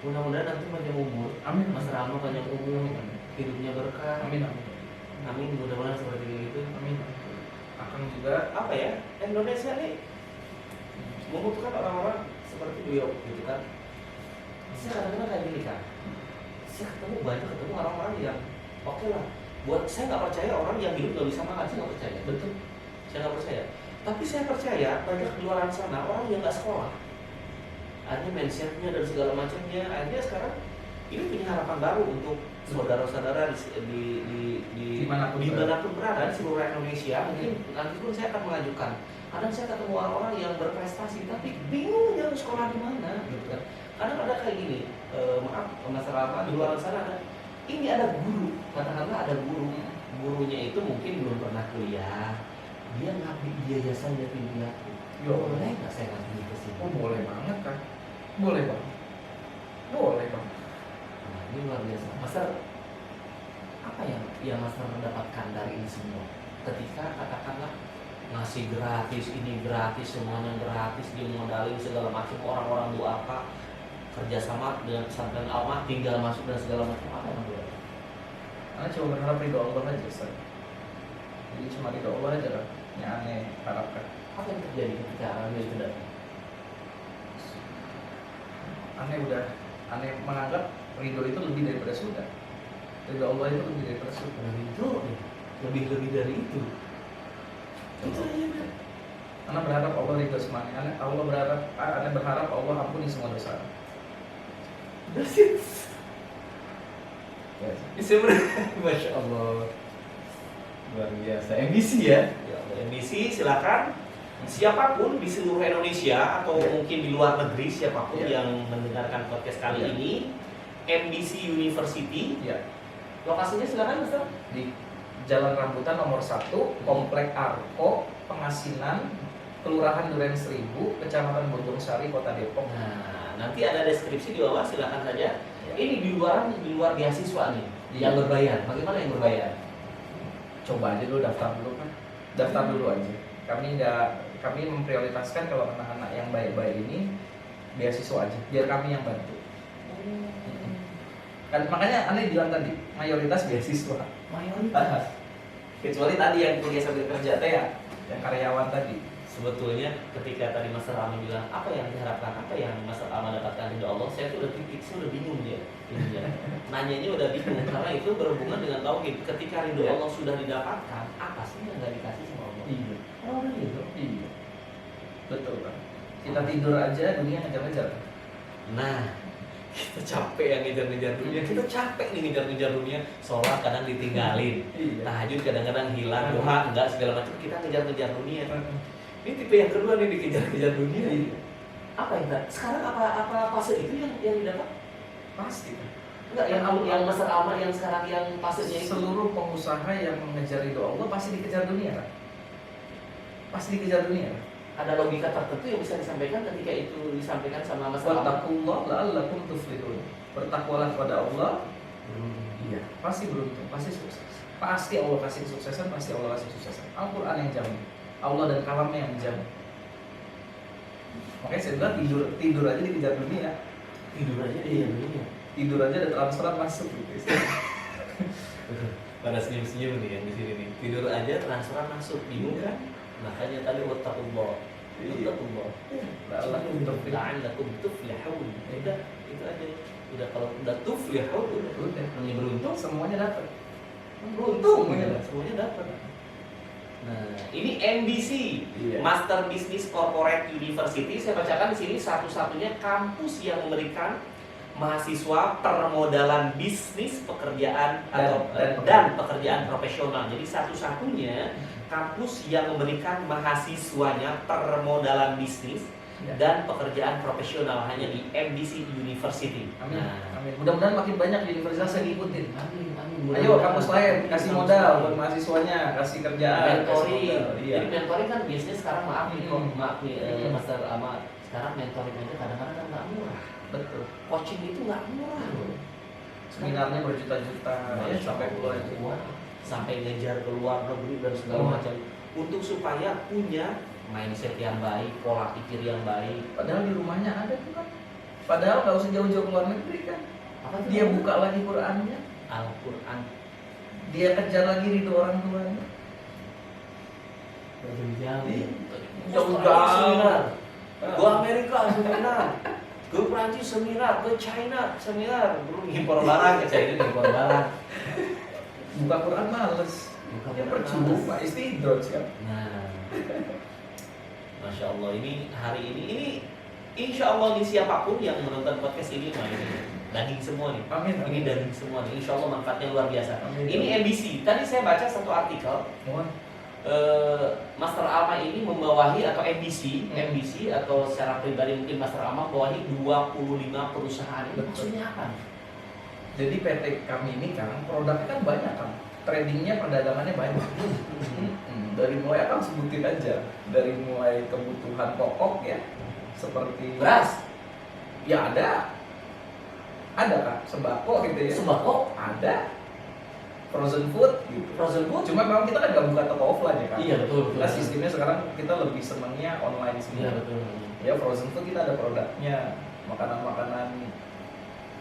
Mudah-mudahan nanti panjang umur. Amin. Mas Rama panjang umur, hidupnya berkah. Amin, amin, Amin. Mudah-mudahan seperti itu. amin. Akan juga Apa ya? Indonesia nih membutuhkan orang-orang seperti beliau, gitu kan? Saya kadang-kadang kayak gini kan. Saya ketemu orang-orang yang oke lah. Buat saya nggak percaya orang yang hidup nggak bisa makan, saya nggak percaya. betul. Saya nggak percaya. Tapi saya percaya banyak di luar sana orang yang nggak sekolah. Akhirnya mindsetnya dan segala macamnya. Akhirnya sekarang ini punya harapan baru untuk saudara-saudara dimanapun berada di seluruh Indonesia. Mungkin nanti pun saya akan mengajukan. Kadang saya ketemu orang-orang yang berprestasi tapi bingung dia harus sekolah di mana. Gitu kan. Kadang ada kayak gini, maaf masyarakat di luar sana ada. Ini ada guru, katakanlah ada guru. Gurunya itu mungkin belum pernah kuliah. Dia ngabdi di yayasan yatim piatu. Boleh nggak saya ngabdi ke sini? Oh, boleh banget kan? Boleh banget. Boleh banget. Nah, ini luar biasa. Master, apa yang Master mendapatkan dari ini semua? Ketika katakanlah ngasih gratis, ini gratis, semuanya gratis, dimodalin segala macam, orang-orang apa kerjasama dengan pesantren Alma, tinggal masuk dan segala macam, apa yang dia? Karena cuma berharap ridho Allah aja, Ustaz. Jadi cuma ridho Allah aja lah yang aneh harapkan. Apa yang terjadi ketika orang itu datang? Aneh menganggap ridho itu lebih daripada surga. Ridho Allah itu lebih daripada surga. Itu lebih dari itu. Itu aja kan. Anak berharap Allah ridho semuanya. Anak berharap Allah ampuni semua dosa. That's it. Bisa Masya Allah. Luar biasa. MBC ya. Ya Allah, MBC silakan. Siapapun di seluruh Indonesia atau mungkin di luar negeri, siapapun yang mendengarkan podcast kali ini, MBC University. Lokasinya silakan Ustaz. Di Jalan Rambutan nomor 1, Komplek Arko, Pengasinan, Kelurahan Duren Seribu, Kecamatan Bojong Sari, Kota Depok. Nah, nanti ada deskripsi di bawah, silakan saja. Ini di luar beasiswa nih, yang berbayar. Bagaimana yang berbayar? Coba aja dulu, daftar dulu kan. Daftar dulu aja. Kami memprioritaskan kalau anak-anak yang baik-baik ini beasiswa aja, biar kami yang bantu. Kan makanya Anda bilang tadi mayoritas beasiswa. Mayoritas. Kecuali tadi yang kuliah sambil kerja teh ya, yang karyawan tadi. Sebetulnya ketika tadi Mas Rama bilang apa yang diharapkan, apa yang Mas Rama dapatkan dari Allah, saya tuh udah bingung dia. Nanyanya udah bingung karena itu berhubungan dengan tauhid. Ketika ridho Allah sudah didapatkan, apa sih yang nggak dikasih sama Allah? Iya. Oh gitu. Iya. Betul kan. Kita tidur aja dunia ngejar-ngejar. Nah, kita capek yang ngejar-ngejar dunia. Kita capek nih ngejar-ngejar dunia. Sholat kadang ditinggalin, tahajud kadang-kadang hilang, doa enggak segala macam. Kita ngejar-ngejar dunia. Ini tipe yang kedua nih, dikejar-kejar dunia. Apa yang sekarang apa fase itu yang didapat? Pasti. Enggak, yang Mas Rama yang sekarang yang fasenya itu. Seluruh pengusaha yang mengejar ridho Allah pasti dikejar dunia kan? Pasti dikejar dunia kan? Ada logika tertentu yang bisa disampaikan ketika itu disampaikan sama Mas Rama. Wattaqullah la'allakum tuflihun. Bertakwalah kepada Allah. Iya, pasti beruntung, pasti sukses. Pasti Allah kasih kesuksesan, pasti Allah kasih kesuksesan. Al-Qur'an yang jamin. Allah dan kalamnya yang menjamin. Makanya saya bilang tidur aja dikejar dunia. Tidur aja dikejar dunia. Tidur aja ada transferan masuk gitu. Pada senyum-senyum nih yang di sini nih. Tidur aja transferan masuk, bingung kan? Makanya tadi wattaqullah. Wattaqullah. La'allakum tuflihun. Udah, itu aja. Udah kalau udah tuflihun udah. Yang beruntung semuanya dapat. Beruntung semuanya dapat. Nah, ini MBC, Master Business Corporate University. Saya bacakan di sini satu-satunya kampus yang memberikan mahasiswa permodalan bisnis, pekerjaan dan pekerjaan profesional. Jadi satu-satunya kampus yang memberikan mahasiswanya permodalan bisnis dan pekerjaan profesional hanya di MBC University. Amin. Nah, Amin. Mudah-mudahan makin banyak universitas yang ngikutin. Amin. Ayo kampus lain kasih modal buat mahasiswanya, kasih kerjaan, mentoring. Iya. Jadi mentoring kan bisnis sekarang maaf nih Master Ahmad. Sekarang mentoring aja kadang-kadang kan nggak murah. Betul. Coaching itu nggak murah loh. Seminarnya berjuta-juta, ya, sampai puluhan juta. Sampai ngejar ke luar negeri dan segala macam. Untuk supaya punya mindset yang baik, pola pikir yang baik. Padahal di rumahnya ada tuh kan. Padahal nggak usah jauh-jauh ke luar negeri kan. Apa dia buka lagi Qurannya, Al-Quran. Dia kejar lagi ridho orang tuanya. Jauh-jauh seminar. Ke Amerika seminar. Ke Prancis seminar, ke China seminar. Belum impor barang ke China, impor barang. Buka Quran males. Ya percuma, istidroj kan. Nah, Masya Allah, ini hari ini Insya Allah nih siapapun yang menonton podcast ini, nah ini daging semua nih. Amin. Ini daging semua nih. Insya Allah manfaatnya luar biasa. Amin. Ini MBC. Tadi saya baca satu artikel. Master Alma ini membawahi atau MBC atau secara pribadi mungkin Master Alma membawahi 25 perusahaan. Itu maksudnya apa? Jadi PT kami ini kan produknya kan banyak kan. Tradingnya, perdagangannya banyak. Dari mulai akan sebutin aja. Dari mulai kebutuhan pokok ya, seperti beras. Ya ada kan sembako gitu ya. Sembako ada. Frozen food gitu. Frozen food. Cuma memang kita kan nggak buka toko offline ya kan. Iya betul. Nah sistemnya sekarang kita lebih senangnya online semua. Iya betul. Ya frozen food kita ada produknya, makanan-makanan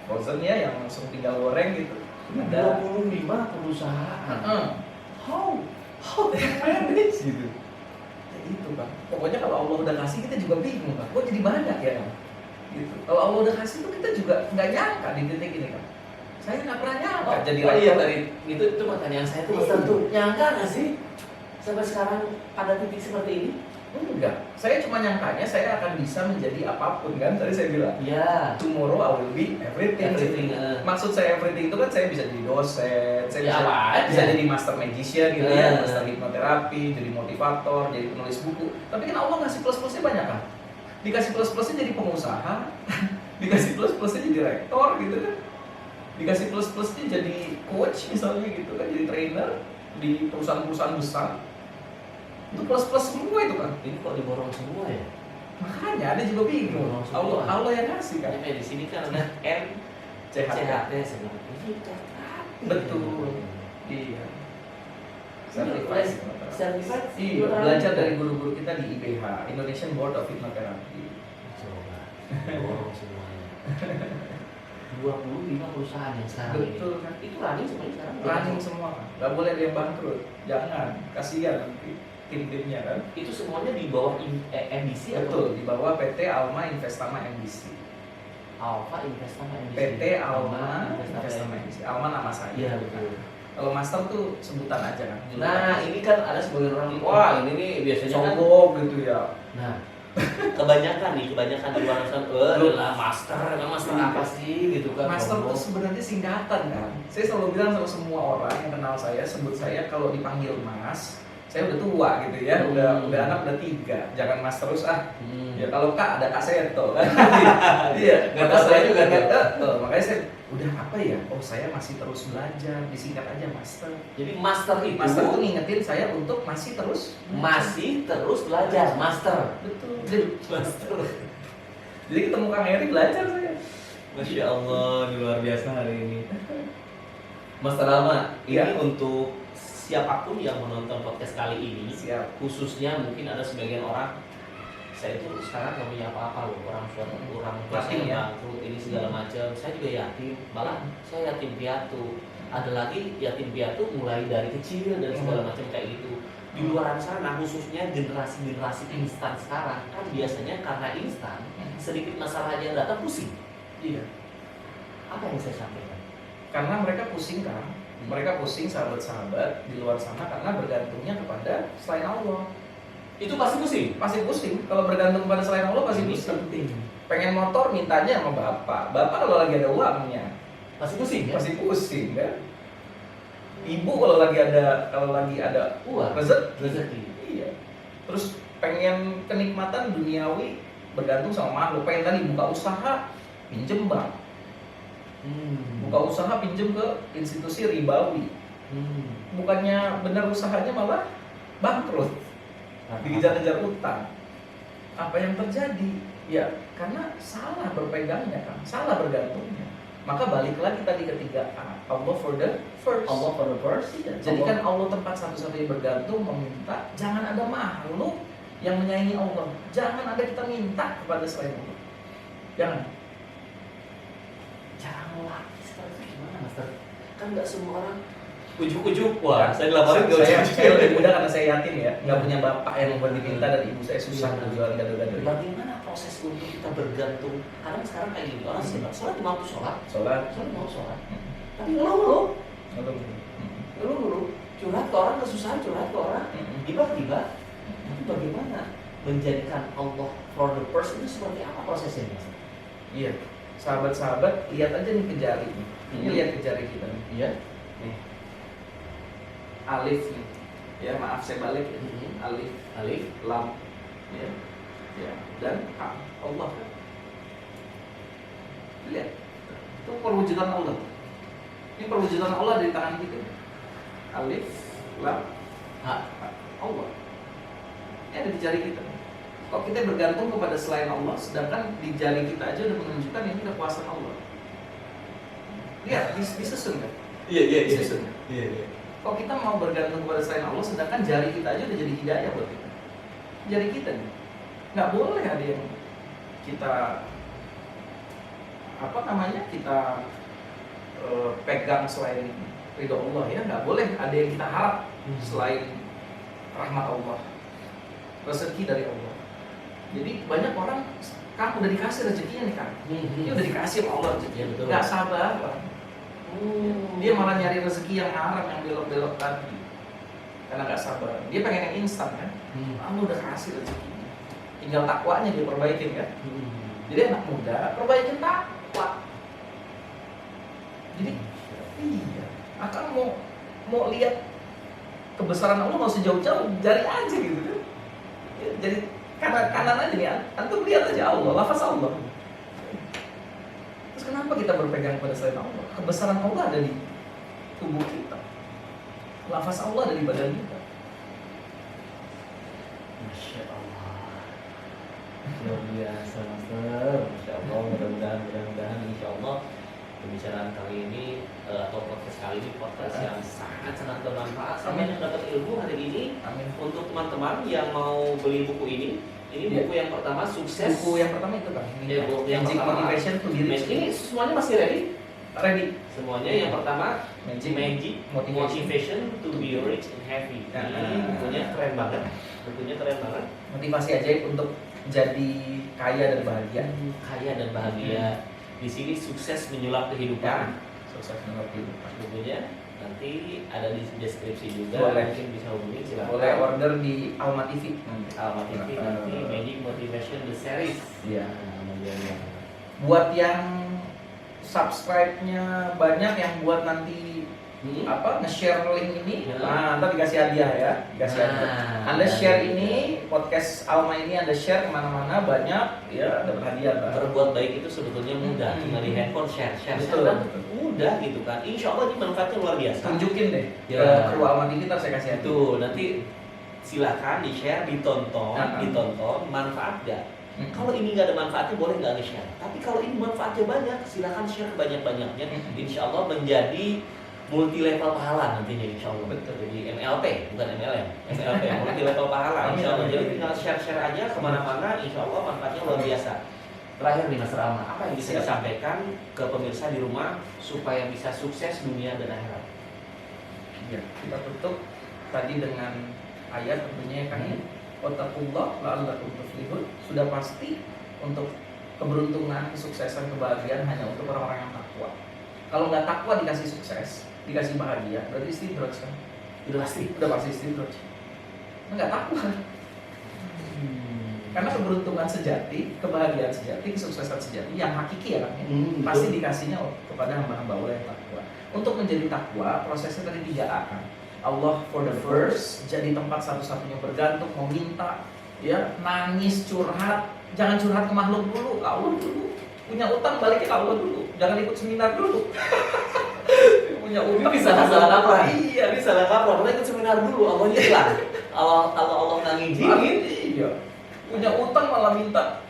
frozen ya yang langsung tinggal goreng gitu. Ada 25 perusahaan. How they manage gitu. Ya itu kan. Pokoknya kalau Allah udah kasih kita juga bingung kan. Kok jadi banyak ya kan? Gitu. Kalau Allah udah kasih tuh kita juga nggak nyangka di titik ini kan. Saya nggak pernah nyangka jadi oh iya rektor. dari itu pertanyaan saya tuh Ustaz tuh nyangka nggak sih sampai sekarang pada titik seperti ini? Enggak, saya cuma nyangkanya saya akan bisa menjadi apapun kan. Tadi saya bilang, Iya. tomorrow I will be everything. Maksud saya everything itu kan saya bisa jadi dosen, saya Ya, bisa jadi master magician gitu Iya. ya, master hipnoterapi, jadi motivator, jadi penulis buku. Tapi kan Allah ngasih plus-plusnya banyak kan. Dikasih plus-plusnya jadi pengusaha, dikasih plus-plusnya jadi rektor gitu kan. Dikasih plus-plusnya jadi coach misalnya gitu kan, jadi trainer di perusahaan-perusahaan besar. Itu plus-plus semua itu kan. Ini kok diborong semua ya? Makanya ada juga bingung. Allah yang ngasih kan. Ini di sini kan ada M CHT sebenarnya. Ini Betul. Iya. Certified. Iya, belajar dari guru-guru kita di IBH, Indonesian Board of Hypnotherapy. Coba. Diborong semuanya. 25 perusahaan yang sekarang Betul ini. kan? Itu running semuanya sekarang. Running semua kan. Gak boleh ada yang bangkrut. Jangan, kasihan nanti tim-timnya kan. Itu semuanya di bawah MBC Betul, di bawah PT Alma Investama MBC. Alfa Investama MBC. PT Alma Investama MBC. Alma nama saya. Iya betul. Kalau master tuh sebutan aja kan. Nah ini kan ada sebagian orang, wah ini nih biasanya kan. sombong gitu ya. Nah kebanyakan di luar sana, lah master, emang master apa sih gitu kan? Master sombong. itu sebenarnya singkatan kan. Saya selalu bilang sama semua orang yang kenal saya, sebut saya kalau dipanggil Mas, saya udah tua gitu ya, udah anak udah 3, jangan Mas terus ah. Ya kalau Kak ada Kak Seto kan. Iya, Nggak kata tahu saya juga juga tuh. tuh. Makanya saya udah apa ya? Oh saya masih terus belajar, disingkat aja Master. Jadi master itu Master itu ngingetin saya untuk masih terus belajar, master. Betul. Master. Jadi ketemu Kang Eri belajar saya. Masya Allah, luar biasa hari ini. Master Alma, ini Iya. untuk siapapun yang menonton podcast kali ini, Siap. khususnya mungkin ada sebagian orang, saya itu sekarang nggak punya apa-apa loh, orang tua Yatim ya? bangkrut ini segala macam, saya juga yatim, malah saya yatim piatu, ada lagi yatim piatu mulai dari kecil dan segala macam kayak gitu. Di luar sana khususnya generasi instan sekarang kan biasanya karena instan sedikit masalah aja yang datang pusing. Iya. Apa yang saya sampaikan? Karena mereka pusing kan. Mereka pusing sahabat-sahabat di luar sana karena bergantungnya kepada selain Allah. Itu pasti pusing. Pasti pusing. Kalau bergantung pada selain Allah pasti Ini pusing. penting. Pengen motor mintanya sama bapak. Bapak kalau lagi ada uangnya Pasti pusing ya? pasti pusing kan. Ibu kalau lagi ada Uang. rezeki. Iya. Terus pengen kenikmatan duniawi bergantung sama makhluk. Pengen tadi buka usaha pinjem bank. Buka usaha pinjem ke institusi ribawi. Bukannya benar usahanya malah bangkrut. Dikejar-kejar utang. Apa yang terjadi? Ya karena salah berpegangnya kan, salah bergantungnya. Maka balik lagi tadi ketiga A, Allah for the first. Allah for the first. Jadikan Allah tempat satu-satunya bergantung, meminta. Jangan ada makhluk yang menyayangi Allah. Jangan ada kita minta kepada selain Allah. Jangan. Cara melatih seperti itu gimana, Master? Kan nggak semua orang ujuk-ujuk. Wah, saya dilaporin ke saya lebih muda karena saya yatim ya, nggak punya bapak yang membuat diminta dan ibu saya susah berjualan gado-gado. Bagaimana proses untuk kita bergantung? Kadang sekarang kayak gini, orang sholat cuma waktu sholat, Sholat. mau sholat. Tapi ngeluh, curhat ke orang, kesusahan curhat ke orang, tiba-tiba. Tapi bagaimana menjadikan Allah for the first itu seperti apa prosesnya, Mas? Iya. Sahabat-sahabat, lihat aja nih ke jari. Ini lihat ke jari kita nih. Iya. Nih. Alif nih. Ya, maaf saya balik ya. Alif, lam. Ya. Ya, dan ha. Allah. Lihat. Itu perwujudan Allah. Ini perwujudan Allah di tangan kita. Alif, lam, Ha. Allah. Ini ada di jari kita. Kalau kita bergantung kepada selain Allah, sedangkan di jari kita aja udah menunjukkan ini kekuasaan Allah. Lihat, disusun kan? Iya. Disusun kan? Iya. Kalau kita mau bergantung kepada selain Allah, sedangkan jari kita aja udah jadi hidayah buat kita. Jari kita nih, nggak boleh ada yang kita kita pegang selain ridho Allah ya, nggak boleh ada yang kita harap selain rahmat Allah, rezeki dari Allah. Jadi banyak orang, Kang udah dikasih rezekinya nih Kang. Ini udah dikasih sama Allah rezeki. Ya, betul. Nggak sabar. Dia malah nyari rezeki yang haram, yang belok-belok tadi. Karena nggak sabar. Dia pengen yang instan kan. Allah udah kasih rezekinya. Tinggal takwanya dia perbaikin kan. Jadi anak muda perbaikin takwa. Jadi iya, akan mau lihat kebesaran Allah mau sejauh-jauh, jari aja gitu kan. Ya, jadi kanan aja nih, antum lihat aja Allah, lafaz Allah. Terus kenapa kita berpegang pada selain Allah? Kebesaran Allah ada di tubuh kita, lafaz Allah ada di badan kita. Masya Allah, luar biasa Master. Masya Allah, mudah-mudahan Insya Allah pembicaraan kali ini atau podcast kali ini podcast yang sangat bermanfaat. Sampai yang dapat ilmu hari ini. Amin. Untuk teman-teman yang mau beli buku ini buku yang pertama sukses. Buku yang pertama itu kan, Ya, buku yang Magic pertama. Motivation to Be Rich. Ini semuanya masih ready? Ready. Semuanya yang pertama Magic Motivation to be rich and happy. Ya. Ini bukunya keren banget. Motivasi ajaib untuk jadi kaya dan bahagia. Kaya dan bahagia. Di sini sukses menyulap kehidupan. Sukses mengerti. Bukunya nanti ada di deskripsi juga. Boleh. Mungkin bisa hubungi silakan. Boleh order di Alma TV. Alma TV nanti Magic Motivation the series. Iya. Kemudian Buat yang subscribe-nya banyak, yang buat nanti nge-share link ini, Ya. nah ntar dikasih hadiah ya, dikasih hadiah. Anda share ini podcast Alma ini, Anda share kemana-mana banyak, ya dapat hadiah. Pak. berbuat baik itu sebetulnya mudah, tinggal di handphone share Betul. kan mudah gitu kan. Insya Allah ini manfaatnya luar biasa. Tunjukin deh Ya. ke kru Alma TV, ntar saya kasih hadiah. Itu nanti silakan di share, ditonton, Nah. manfaat gak? Kalau ini nggak ada manfaatnya boleh nggak nge-share. Tapi kalau ini manfaatnya banyak, silakan share banyak-banyaknya. Insya Allah menjadi multi level pahala nantinya insya Allah. Betul. Jadi MLP bukan MLM, MLP multi level pahala insya Allah. Jadi tinggal share aja kemana-mana, insya Allah manfaatnya luar biasa. Terakhir nih Mas Rama, apa yang bisa disampaikan ke pemirsa di rumah supaya bisa sukses dunia dan akhirat? Ya, kita tutup tadi dengan ayat tentunya kan ya. Wattaqullah la'allakum tuflihun. Sudah pasti untuk keberuntungan, kesuksesan, kebahagiaan hanya untuk orang-orang yang takwa. Kalau nggak takwa dikasih sukses, dikasih bahagia, berarti istidraj kan? Udah pasti istidraj. Nggak takwa. Karena keberuntungan sejati, kebahagiaan sejati, kesuksesan sejati yang hakiki ya kan? Pasti dikasihnya kepada hamba-hamba Allah yang takwa. Untuk menjadi takwa, prosesnya tadi 3A kan. Allah for the first, jadi tempat satu-satunya bergantung, mau minta, ya nangis, curhat, jangan curhat ke makhluk dulu, ke Allah dulu. Punya utang balikin Allah dulu, jangan ikut seminar dulu. Punya utang Ini salah kaprah. Iya, Ini salah kaprah. Kita ikut seminar dulu, Allah hilang. Allah nggak ngizinin. Iya. Punya utang malah minta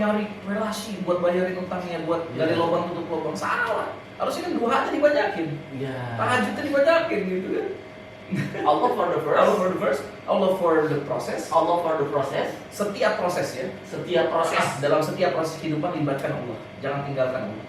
nyari relasi buat bayarin utangnya, buat dari lubang tutup lubang. Salah. Harusnya kan duhanya dibanyakin, Ya. tahajudnya dibanyakin gitu kan. Allah for the first. Allah for the first, Allah for the process. Allah for the process. Setiap proses ya, Setiap proses. dalam setiap proses kehidupan libatkan Allah. Jangan tinggalkan Allah.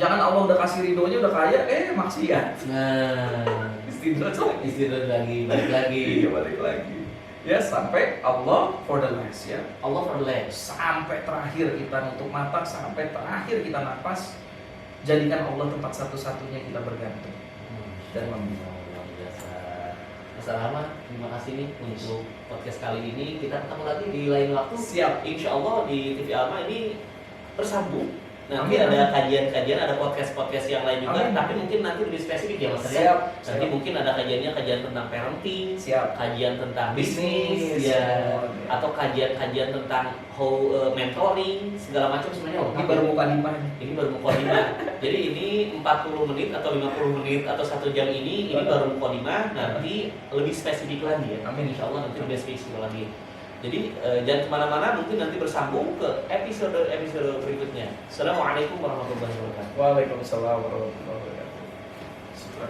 Jangan Allah udah kasih ridhonya udah kaya, maksiat. Nah, Istidraj lagi. istirahat lagi, balik lagi. Iya, balik lagi. Ya sampai Allah for the last ya. Allah for the last. Sampai terakhir kita nutup mata, sampai terakhir kita nafas, jadikan Allah tempat satu-satunya kita bergantung dan meminta. Luar biasa. Mas Rahmat, terima kasih nih untuk podcast kali ini. Kita ketemu lagi di lain waktu. Siap. Insya Allah di TV Alma ini bersambung. Nanti Amin, ada kajian-kajian, ada podcast-podcast yang lain juga. Amin. Tapi mungkin nanti lebih spesifik ya Mas. Siap. Nanti mungkin ada kajian tentang parenting, Siap. kajian tentang bisnis, Bisnis, ya, ya. atau kajian tentang mentoring, segala macam sebenarnya. Ini baru muka lima. Ini baru mukadimah. Jadi ini 40 menit atau 50 menit atau 1 jam ini baru mukadimah. Nanti lebih spesifik lagi ya. Amin. Insya Allah nanti lebih spesifik lagi. Jadi jangan kemana-mana, mungkin nanti bersambung ke episode berikutnya. Assalamualaikum warahmatullahi wabarakatuh. Waalaikumsalam warahmatullahi wabarakatuh.